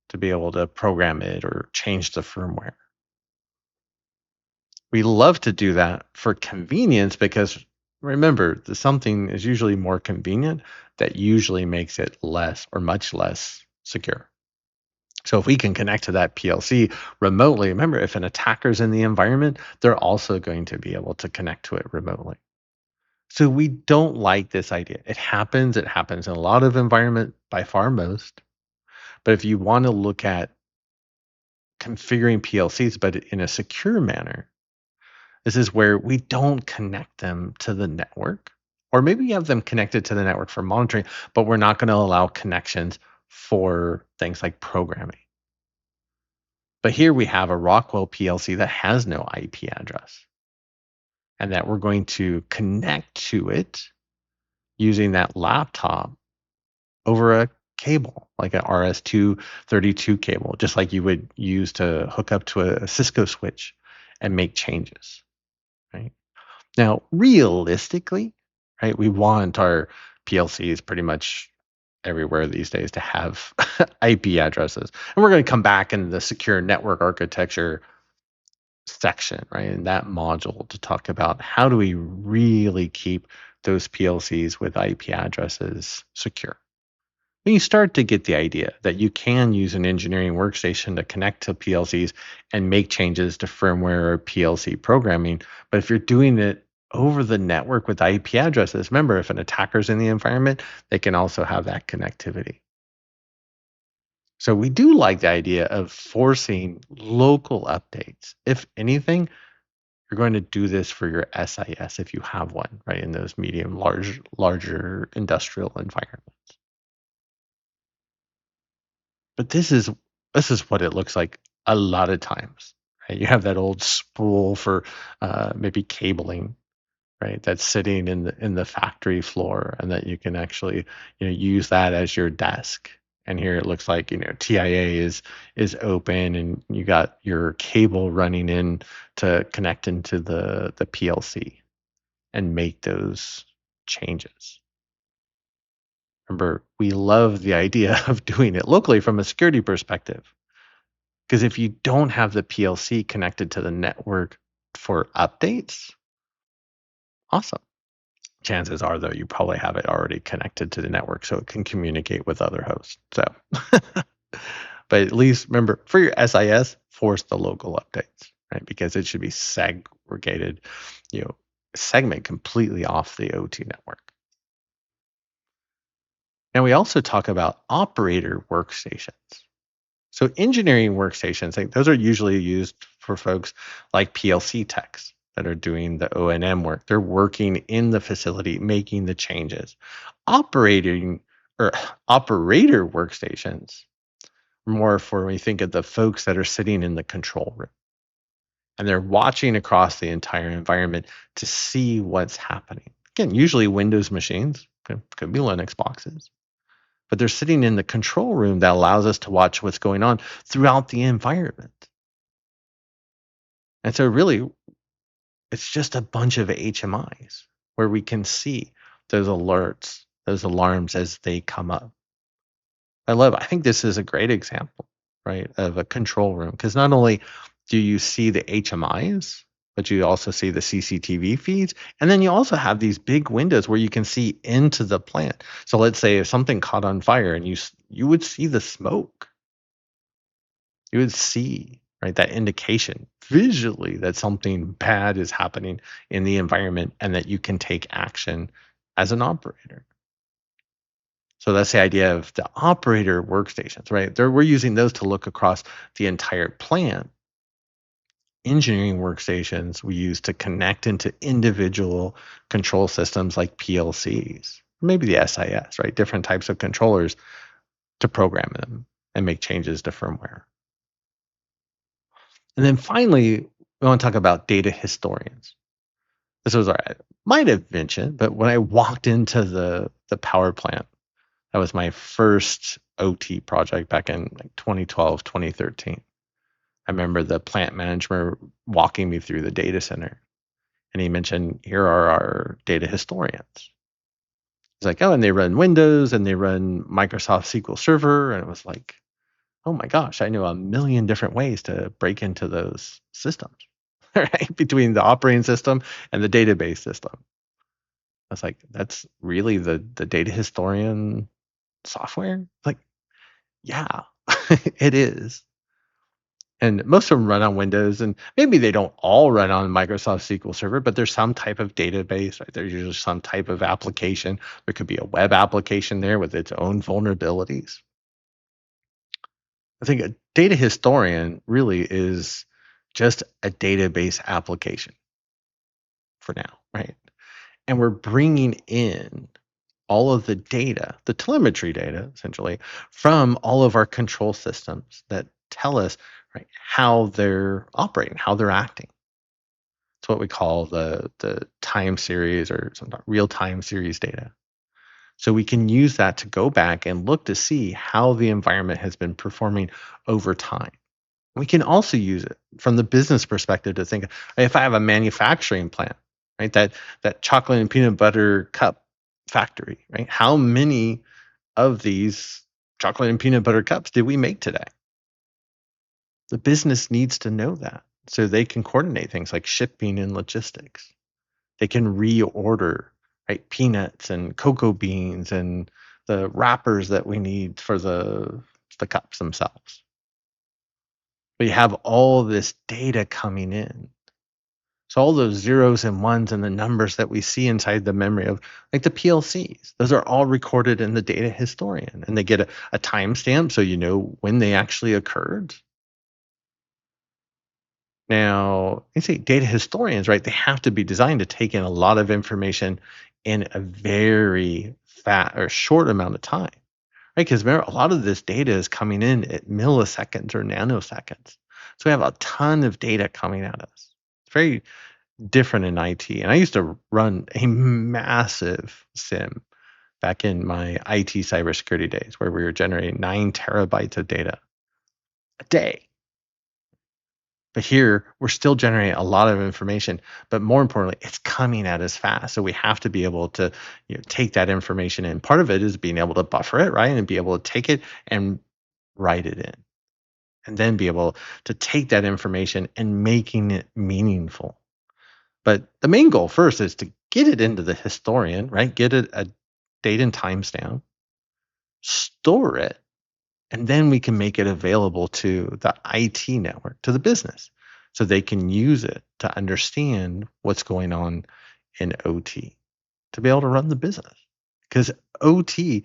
to be able to program it or change the firmware. We love to do that for convenience because remember, something is usually more convenient that usually makes it less or much less secure. So if we can connect to that PLC remotely, remember, if an attacker's in the environment, they're also going to be able to connect to it remotely. So we don't like this idea. It happens in a lot of environment, by far most. But if you want to look at configuring PLCs, but in a secure manner, this is where we don't connect them to the network, or maybe we have them connected to the network for monitoring, but we're not going to allow connections for things like programming. But here we have a Rockwell PLC that has no IP address, and that we're going to connect to it using that laptop over a cable, like an RS-232 cable, just like you would use to hook up to a Cisco switch and make changes, right? Now, realistically, right, we want our PLCs pretty much everywhere these days to have IP addresses. And we're going to come back in the secure network architecture section, right, in that module to talk about how do we really keep those PLCs with IP addresses secure. When you start to get the idea that you can use an engineering workstation to connect to PLCs and make changes to firmware or PLC programming, but if you're doing it over the network with IP addresses, remember, if an attacker's in the environment, they can also have that connectivity. So we do like the idea of forcing local updates. If anything, you're going to do this for your SIS if you have one, right, in those medium, larger industrial environments. But this is what it looks like a lot of times. Right? You have that old spool for maybe cabling, right? That's sitting in the factory floor, and that you can actually use that as your desk. And here it looks like TIA is open, and you got your cable running in to connect into the PLC and make those changes. Remember, we love the idea of doing it locally from a security perspective. Because if you don't have the PLC connected to the network for updates, awesome. Chances are, though, you probably have it already connected to the network so it can communicate with other hosts. So, but at least remember, for your SIS, force the local updates, right? Because it should be segregated, segment completely off the OT network. And we also talk about operator workstations. So engineering workstations, like those are usually used for folks like PLC techs that are doing the O&M work. They're working in the facility, making the changes. Operator workstations, more for when you think of the folks that are sitting in the control room. And they're watching across the entire environment to see what's happening. Again, usually Windows machines, could be Linux boxes. But they're sitting in the control room that allows us to watch what's going on throughout the environment. And so really, it's just a bunch of HMIs where we can see those alerts, those alarms as they come up. I think this is a great example, right, of a control room, because not only do you see the HMIs, but you also see the CCTV feeds. And then you also have these big windows where you can see into the plant. So let's say if something caught on fire and you would see the smoke. You would see, right, that indication visually that something bad is happening in the environment and that you can take action as an operator. So that's the idea of the operator workstations, right? We're using those to look across the entire plant. Engineering workstations we use to connect into individual control systems like PLCs, maybe the SIS, right? Different types of controllers to program them and make changes to firmware. And then finally, we want to talk about data historians. This was I might have mentioned, but when I walked into the power plant, that was my first OT project back in 2012, 2013. I remember the plant manager walking me through the data center, and he mentioned, here are our data historians. He's like, oh, and they run Windows and they run Microsoft SQL Server. And it was like, oh my gosh, I knew a million different ways to break into those systems, right? Between the operating system and the database system. I was like, that's really the data historian software? Like, yeah, it is. And most of them run on Windows, and maybe they don't all run on Microsoft SQL Server, but there's some type of database, right? There's usually some type of application. There could be a web application there with its own vulnerabilities. I think a data historian really is just a database application for now, right? And we're bringing in all of the data, the telemetry data, essentially, from all of our control systems that tell us, right, how they're operating, how they're acting. It's what we call the time series or sometimes real time series data. So we can use that to go back and look to see how the environment has been performing over time. We can also use it from the business perspective to think, if I have a manufacturing plant, right, that chocolate and peanut butter cup factory, right? How many of these chocolate and peanut butter cups did we make today? The business needs to know that so they can coordinate things like shipping and logistics. They can reorder, right, peanuts and cocoa beans and the wrappers that we need for the cups themselves. But you have all this data coming in. So all those zeros and ones and the numbers that we see inside the memory of like the PLCs, those are all recorded in the data historian, and they get a timestamp so you know when they actually occurred. Now, you see, data historians, right? They have to be designed to take in a lot of information in a very fat or short amount of time, right? Because remember, a lot of this data is coming in at milliseconds or nanoseconds. So we have a ton of data coming at us. It's very different in IT. And I used to run a massive sim back in my IT cybersecurity days where we were generating 9 terabytes of data a day. But here, we're still generating a lot of information, but more importantly, it's coming at us fast. So we have to be able to take that information in. Part of it is being able to buffer it, right? And be able to take it and write it in. And then be able to take that information and making it meaningful. But the main goal first is to get it into the historian, right? Get it a date and timestamp, store it, and then we can make it available to the IT network, to the business, so they can use it to understand what's going on in OT to be able to run the business. Because OT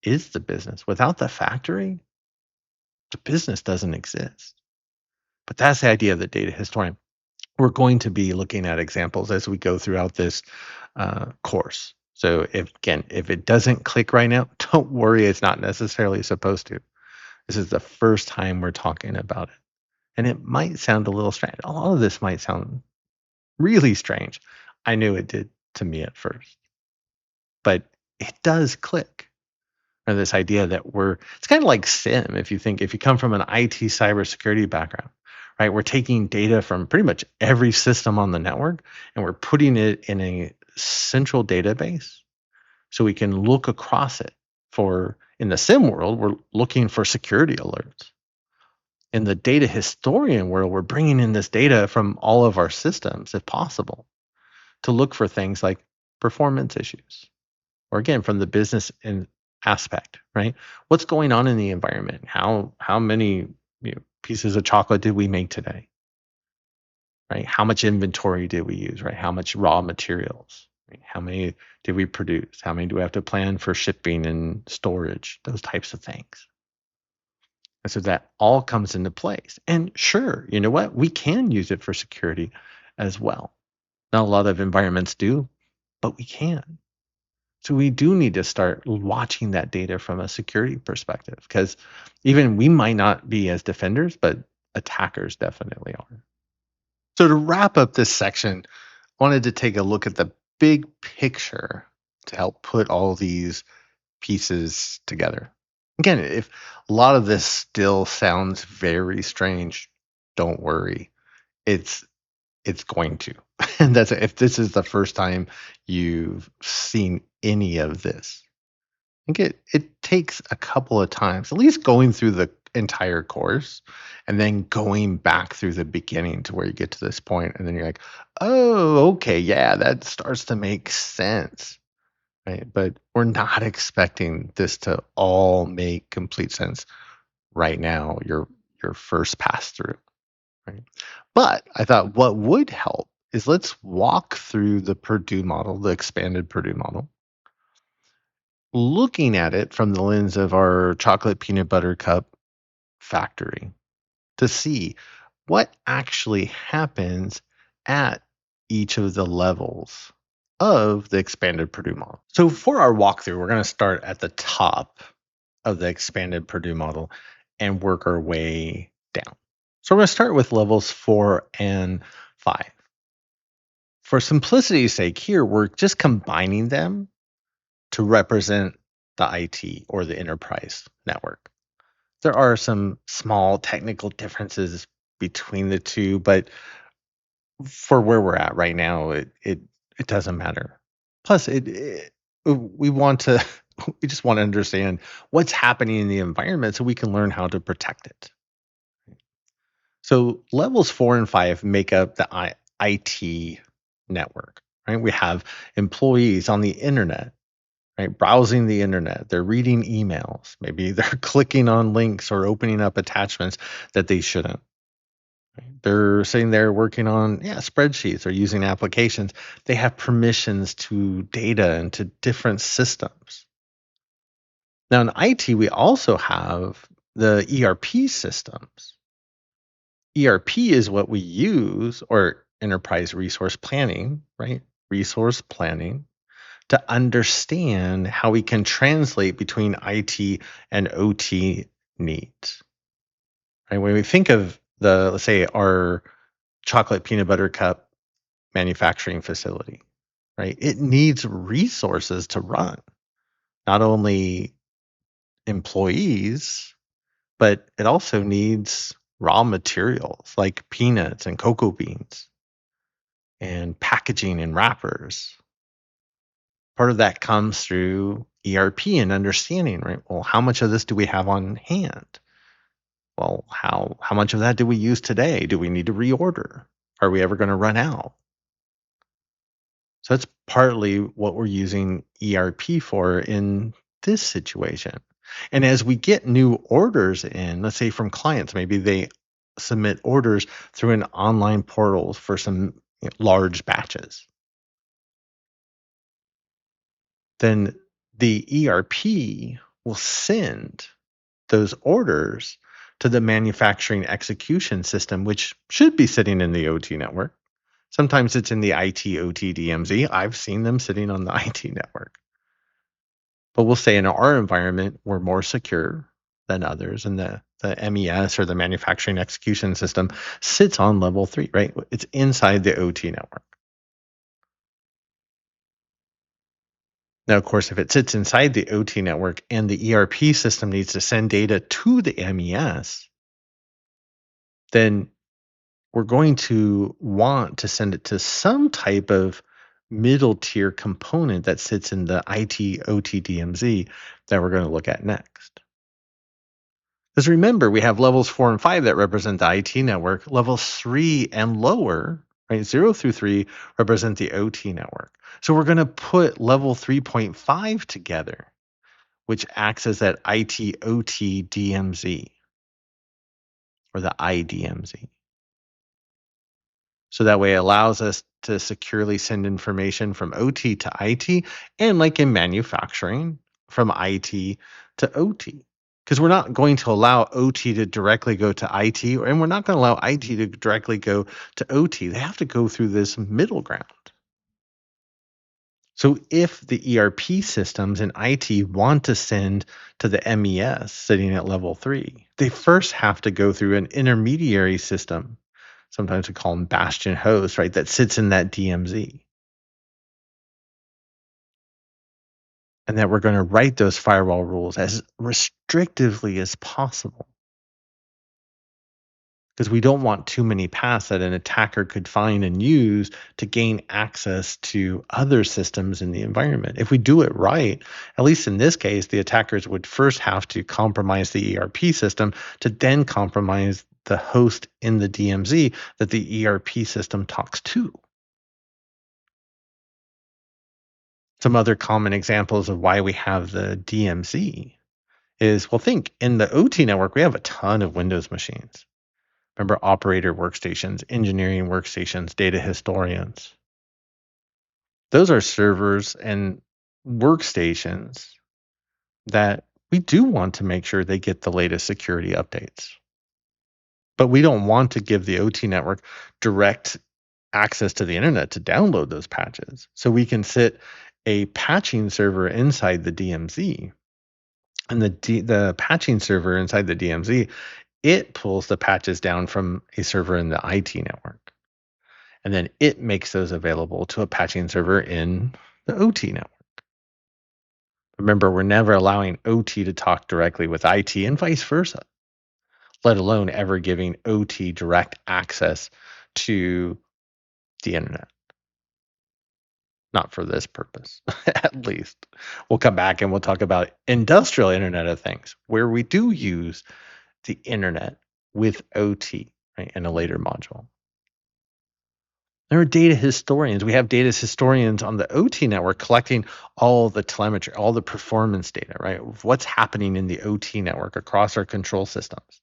is the business. Without the factory, the business doesn't exist. But that's the idea of the data historian. We're going to be looking at examples as we go throughout this course. So if it doesn't click right now, don't worry, it's not necessarily supposed to. This is the first time we're talking about it. And it might sound a little strange. A lot of this might sound really strange. I knew it did to me at first. But it does click. And this idea that it's kind of like SIM if you come from an IT cybersecurity background, right? We're taking data from pretty much every system on the network and we're putting it in a central database so we can look across it in the SIM world, we're looking for security alerts. In the data historian world, we're bringing in this data from all of our systems, if possible, to look for things like performance issues, or again, from the business aspect, right? What's going on in the environment? How many pieces of chocolate did we make today? Right? How much inventory did we use? Right? How much raw materials? Right? How many did we produce? How many do we have to plan for shipping and storage? Those types of things. And so that all comes into place. And sure, you know what? We can use it for security as well. Not a lot of environments do, but we can. So we do need to start watching that data from a security perspective because even we might not be as defenders, but attackers definitely are. So to wrap up this section, I wanted to take a look at the big picture to help put all these pieces together. Again, if a lot of this still sounds very strange, don't worry. It's going to. And that's if this is the first time you've seen any of this. I think it takes a couple of times, at least going through the entire course and then going back through the beginning to where you get to this point and then you're like, oh, okay, yeah, that starts to make sense. Right. But we're not expecting this to all make complete sense right now, your first pass through. Right. But I thought what would help is let's walk through the Purdue model, the expanded Purdue model, looking at it from the lens of our chocolate peanut butter cup factory to see what actually happens at each of the levels of the expanded Purdue model. So for our walkthrough, we're going to start at the top of the expanded Purdue model and work our way down. So we're going to start with levels 4 and 5. For simplicity's sake here, we're just combining them to represent the IT or the enterprise network. There are some small technical differences between the two, but for where we're at right now, it doesn't matter. Plus, we want to we just want to understand what's happening in the environment so we can learn how to protect it. So levels 4 and 5 make up the IT network, right? We have employees on the internet, right? Browsing the internet, they're reading emails, maybe they're clicking on links or opening up attachments that they shouldn't. They're sitting there working on spreadsheets or using applications. They have permissions to data and to different systems. Now in IT, we also have the ERP systems. ERP is what we use, or enterprise resource planning, right? Resource planning to understand how we can translate between IT and OT needs. Right? When we think of let's say our chocolate peanut butter cup manufacturing facility, right? It needs resources to run, not only employees, but it also needs raw materials like peanuts and cocoa beans and packaging and wrappers. Part of that comes through ERP and understanding, right? Well, how much of this do we have on hand? Well, how much of that do we use today? Do we need to reorder? Are we ever going to run out? So that's partly what we're using ERP for in this situation. And as we get new orders in, let's say from clients, maybe they submit orders through an online portal for some large batches. Then the ERP will send those orders to the manufacturing execution system, which should be sitting in the OT network. Sometimes it's in the IT OT DMZ. I've seen them sitting on the IT network. But we'll say in our environment, we're more secure than others. And the MES or the manufacturing execution system sits on level 3, right? It's inside the OT network. Now, of course, if it sits inside the OT network and the ERP system needs to send data to the MES, then we're going to want to send it to some type of middle tier component that sits in the IT OT DMZ that we're going to look at next. Because remember, we have levels 4 and 5 that represent the IT network. Levels 3 and lower, right, 0 through 3, represent the OT network. So we're going to put level 3.5 together, which acts as that IT OT DMZ, or the IDMZ. So that way it allows us to securely send information from OT to IT, and like in manufacturing, from IT to OT. Because we're not going to allow OT to directly go to IT, and we're not going to allow IT to directly go to OT. They have to go through this middle ground. So if the ERP systems in IT want to send to the MES sitting at level 3, they first have to go through an intermediary system. Sometimes we call them bastion hosts, right? That sits in that DMZ. And that we're going to write those firewall rules as restrictively as possible. Because we don't want too many paths that an attacker could find and use to gain access to other systems in the environment. If we do it right, at least in this case, the attackers would first have to compromise the ERP system to then compromise the host in the DMZ that the ERP system talks to. Some other common examples of why we have the DMZ is, well, think in the OT network, we have a ton of Windows machines. Remember, operator workstations, engineering workstations, data historians. Those are servers and workstations that We do want to make sure they get the latest security updates, but we don't want to give the OT network direct access to the internet to download those patches. So we can sit a patching server inside the DMZ, and the patching server inside the DMZ, it pulls the patches down from a server in the IT network, and then it makes those available to a patching server in the OT network. Remember, we're never allowing OT to talk directly with IT and vice versa, let alone ever giving OT direct access to the internet. Not for this purpose, at least. We'll come back and we'll talk about industrial Internet of Things, where we do use the internet with OT, right, in a later module. There are data historians. We have data historians on the OT network collecting all the telemetry, all the performance data, right? What's happening in the OT network across our control systems.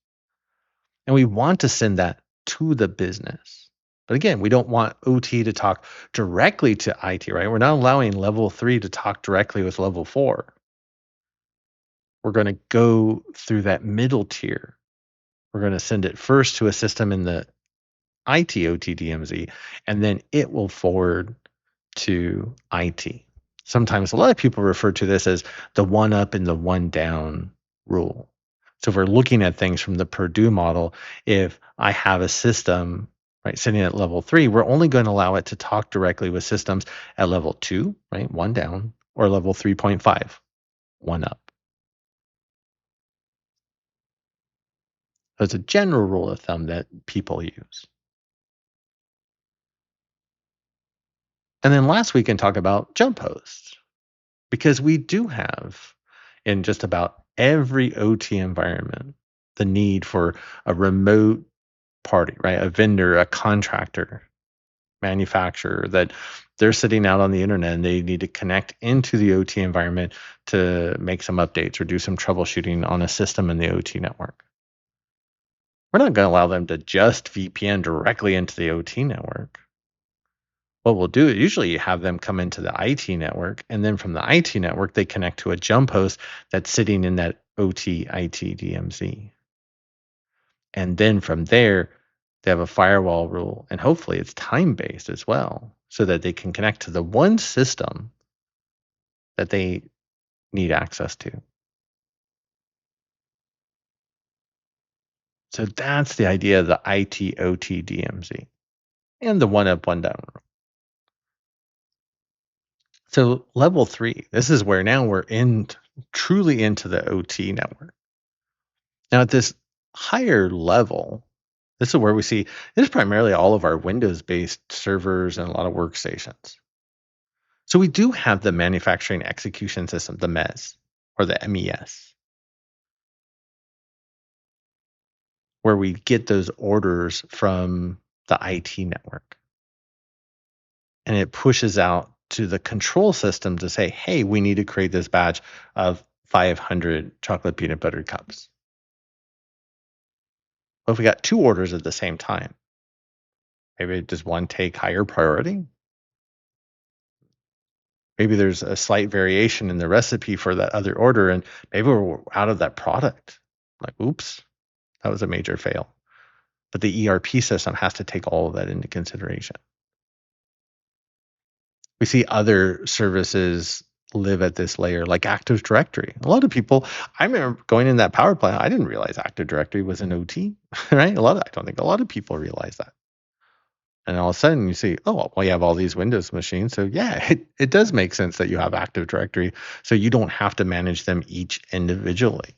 And we want to send that to the business. But again, we don't want OT to talk directly to IT, right? We're not allowing level 3 to talk directly with level 4. We're going to go through that middle tier. We're going to send it first to a system in the IT OT DMZ, and then it will forward to IT. Sometimes a lot of people refer to this as the one up and the one down rule. So if we're looking at things from the Purdue model, if I have a system, right, sitting at level 3, we're only going to allow it to talk directly with systems at level 2, right, one down, or level 3.5, one up. That's a general rule of thumb that people use. And then last we can talk about jump hosts, because we do have in just about every OT environment the need for a remote party, right? A vendor, a contractor, manufacturer that they're sitting out on the internet and they need to connect into the OT environment to make some updates or do some troubleshooting on a system in the OT network. We're not going to allow them to just VPN directly into the OT network. What we'll do is usually have them come into the IT network, and then from the IT network, they connect to a jump host that's sitting in that OT IT DMZ. And then from there, they have a firewall rule, and hopefully it's time-based as well, so that they can connect to the one system that they need access to. So that's the idea of the IT OT DMZ and the one up, one down rule. So level 3, this is where now we're truly into the OT network. Now at this higher level, this is where we see this is primarily all of our Windows-based servers and a lot of workstations. So we do have the manufacturing execution system, the MES or the MES, where we get those orders from the IT network. And it pushes out to the control system to say, hey, we need to create this batch of 500 chocolate peanut butter cups. Well, if we got 2 orders at the same time, maybe does one take higher priority? Maybe there's a slight variation in the recipe for that other order, and maybe we're out of that product. Like, oops, that was a major fail. But the ERP system has to take all of that into consideration. We see other services live at this layer, like Active Directory. A lot of people, I remember going in that power plant, I didn't realize Active Directory was an OT, right? I don't think a lot of people realize that. And all of a sudden you see, oh, well, you have all these Windows machines. So yeah, it does make sense that you have Active Directory. So you don't have to manage them each individually.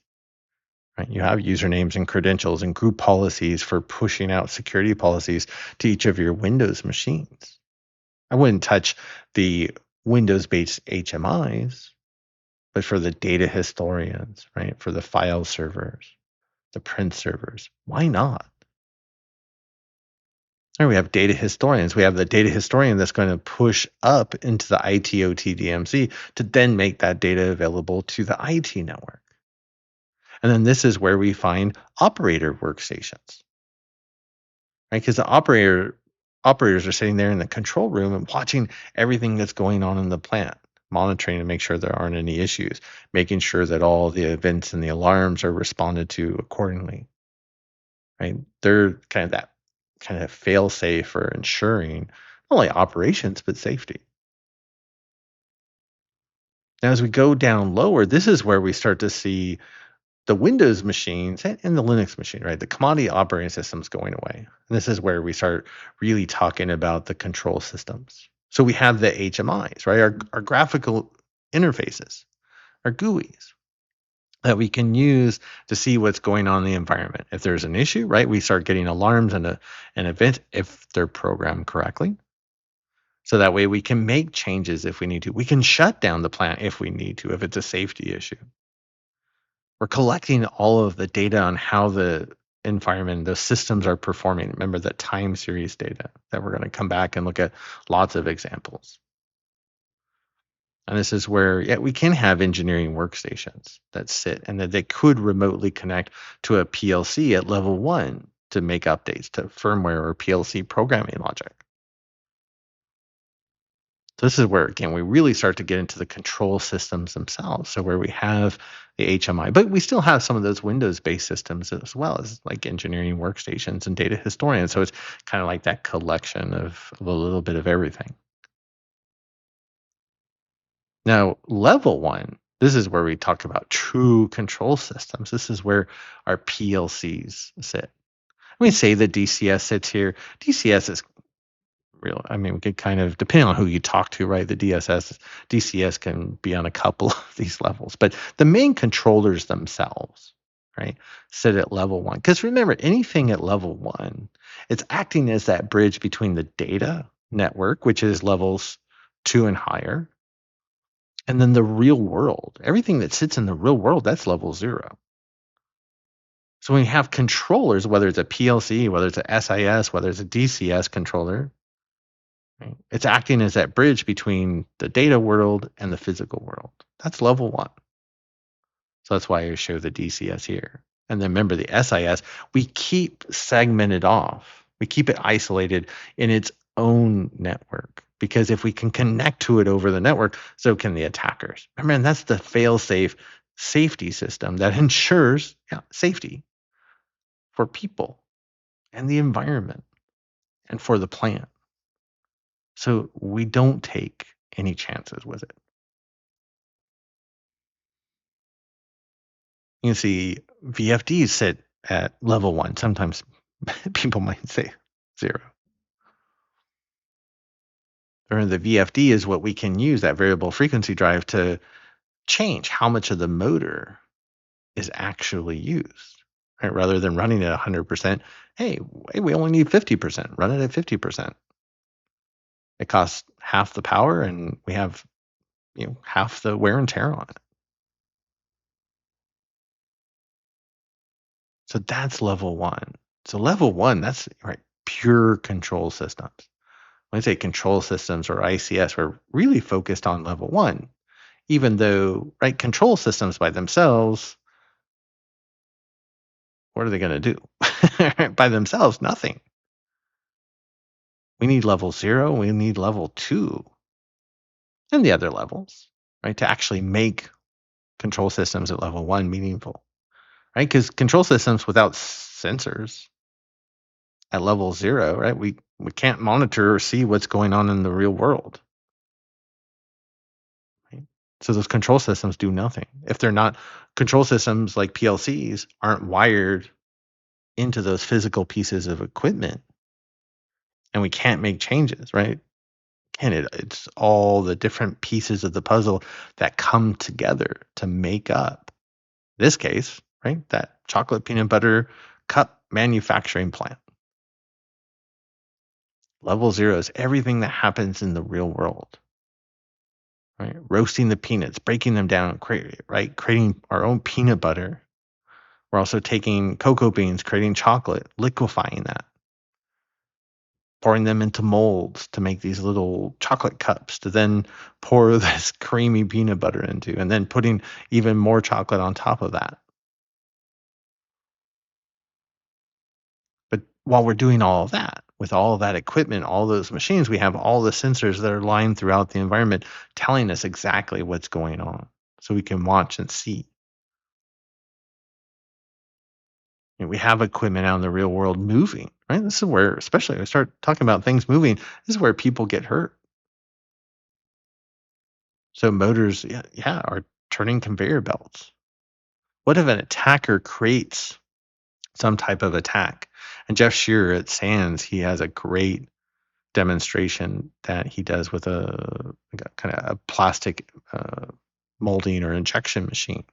Right? You have usernames and credentials and group policies for pushing out security policies to each of your Windows machines. I wouldn't touch the Windows-based HMIs, but for the data historians, right? For the file servers, the print servers, why not? And we have data historians. We have the data historian that's going to push up into the IT/OT DMZ to then make that data available to the IT network. And then this is where we find operator workstations, right? Because the operators are sitting there in the control room and watching everything that's going on in the plant, monitoring to make sure there aren't any issues, making sure that all the events and the alarms are responded to accordingly, right? They're kind of fail safe for ensuring not only operations but safety. Now, as we go down lower, this is where we start to see the Windows machines and the Linux machine, right? The commodity operating systems going away. And this is where we start really talking about the control systems. So we have the HMIs, right? Our graphical interfaces, our GUIs that we can use to see what's going on in the environment. If there's an issue, right, we start getting alarms and an event if they're programmed correctly. So that way we can make changes if we need to. We can shut down the plant if we need to, if it's a safety issue. We're collecting all of the data on how the environment, the systems are performing. Remember that time series data that we're going to come back and look at lots of examples. And this is where we can have engineering workstations that sit and that they could remotely connect to a PLC at level 1 to make updates to firmware or PLC programming logic. This is where, again, we really start to get into the control systems themselves. So where we have the HMI, but we still have some of those Windows-based systems as well as like engineering workstations and data historians. So it's kind of like that collection of a little bit of everything. Now, level 1, this is where we talk about true control systems. This is where our PLCs sit. We say the DCS sits here. DCS is real. I mean, we could kind of, depending on who you talk to, right? The DCS can be on a couple of these levels, but the main controllers themselves, right, sit at level 1. Because remember, anything at level 1, it's acting as that bridge between the data network, which is levels 2 and higher, and then the real world. Everything that sits in the real world, that's level 0. So when you have controllers, whether it's a PLC, whether it's a SIS, whether it's a DCS controller, right, it's acting as that bridge between the data world and the physical world. That's level 1. So that's why I show the DCS here. And then remember the SIS, we keep segmented off. We keep it isolated in its own network. Because if we can connect to it over the network, so can the attackers. Remember, and that's the fail-safe safety system that ensures safety for people and the environment and for the plant. So we don't take any chances with it. You can see VFDs sit at level 1. Sometimes people might say 0. Or the VFD is what we can use, that variable frequency drive, to change how much of the motor is actually used, right? Rather than running at 100%, hey, we only need 50%, run it at 50%. It costs half the power and we have half the wear and tear on it. So that's level 1. So level 1, that's right, pure control systems. When I say control systems or ICS, we're really focused on level 1, even though, right, control systems by themselves, what are they going to do? By themselves, nothing. We need level 0, we need level 2, and the other levels, right, to actually make control systems at level 1 meaningful, right? Because control systems without sensors at level 0, right, we can't monitor or see what's going on in the real world. Right? So those control systems do nothing. If they're not, control systems like PLCs aren't wired into those physical pieces of equipment, and we can't make changes, right? And it's all the different pieces of the puzzle that come together to make up, this case, right, that chocolate peanut butter cup manufacturing plant. Level 0 is everything that happens in the real world, right? Roasting the peanuts, breaking them down, creating our own peanut butter. We're also taking cocoa beans, creating chocolate, liquefying that, pouring them into molds to make these little chocolate cups to then pour this creamy peanut butter into, and then putting even more chocolate on top of that. But while we're doing all of that, with all of that equipment, all those machines, we have all the sensors that are lined throughout the environment telling us exactly what's going on so we can watch and see. And we have equipment out in the real world moving, right? This is where, especially when we start talking about things moving, this is where people get hurt. So motors, yeah, are turning conveyor belts. What if an attacker creates some type of attack? And Jeff Shearer at Sands, he has a great demonstration that he does with a kind of a plastic molding or injection machine,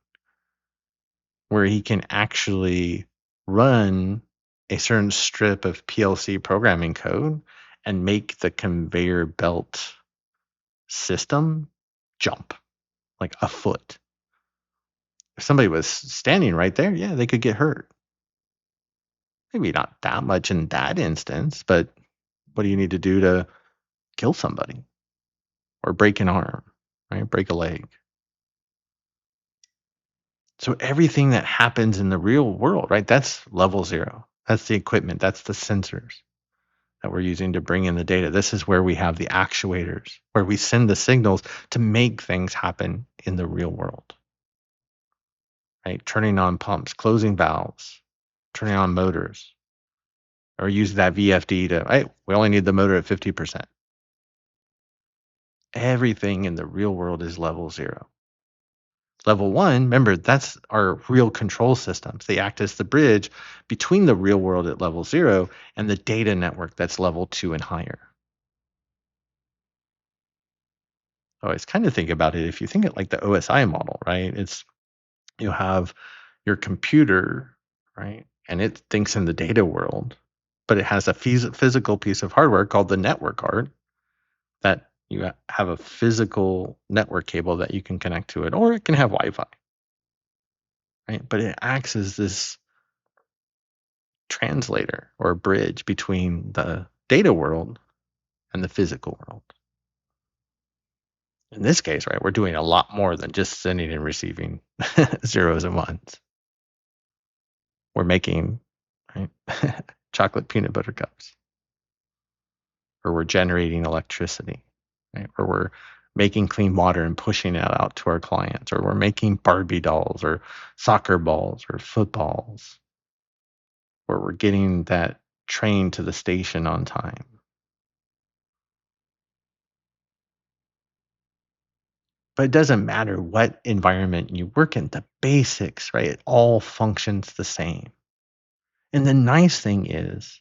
where he can actually run a certain strip of PLC programming code and make the conveyor belt system jump like a foot. If somebody was standing right there, yeah, they could get hurt. Maybe not that much in that instance, but what do you need to do to kill somebody or break an arm, right? Break a leg. So everything that happens in the real world, right? That's level 0. That's the equipment. That's the sensors that we're using to bring in the data. This is where we have the actuators, where we send the signals to make things happen in the real world, right? Turning on pumps, closing valves, turning on motors, or use that VFD to, hey, we only need the motor at 50%. Everything in the real world is level 0. Level 1, remember, that's our real control systems. They act as the bridge between the real world at level 0 and the data network that's level 2 and higher. I always kind of think about it, if you think it like the OSI model, right? It's, you have your computer, right? And it thinks in the data world, but it has a physical piece of hardware called the network card that you have a physical network cable that you can connect to it, or it can have Wi-Fi, right? But it acts as this translator or bridge between the data world and the physical world. In this case, right, we're doing a lot more than just sending and receiving zeros and ones. We're making, right, chocolate peanut butter cups, or we're generating electricity, right, or we're making clean water and pushing it out to our clients, or we're making Barbie dolls or soccer balls or footballs, or we're getting that train to the station on time. But it doesn't matter what environment you work in, the basics, right? It all functions the same. And the nice thing is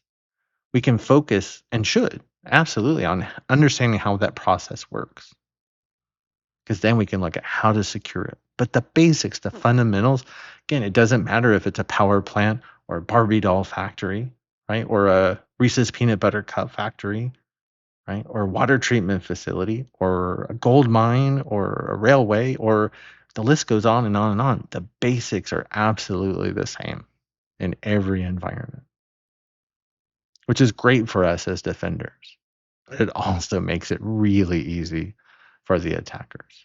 we can focus, and should absolutely, on understanding how that process works. Because then we can look at how to secure it. But the basics, the fundamentals, again, it doesn't matter if it's a power plant or a Barbie doll factory, right? Or a Reese's peanut butter cup factory, right? Or a water treatment facility, or a gold mine, or a railway, or the list goes on and on and on. The basics are absolutely the same in every environment, which is great for us as defenders. But it also makes it really easy for the attackers.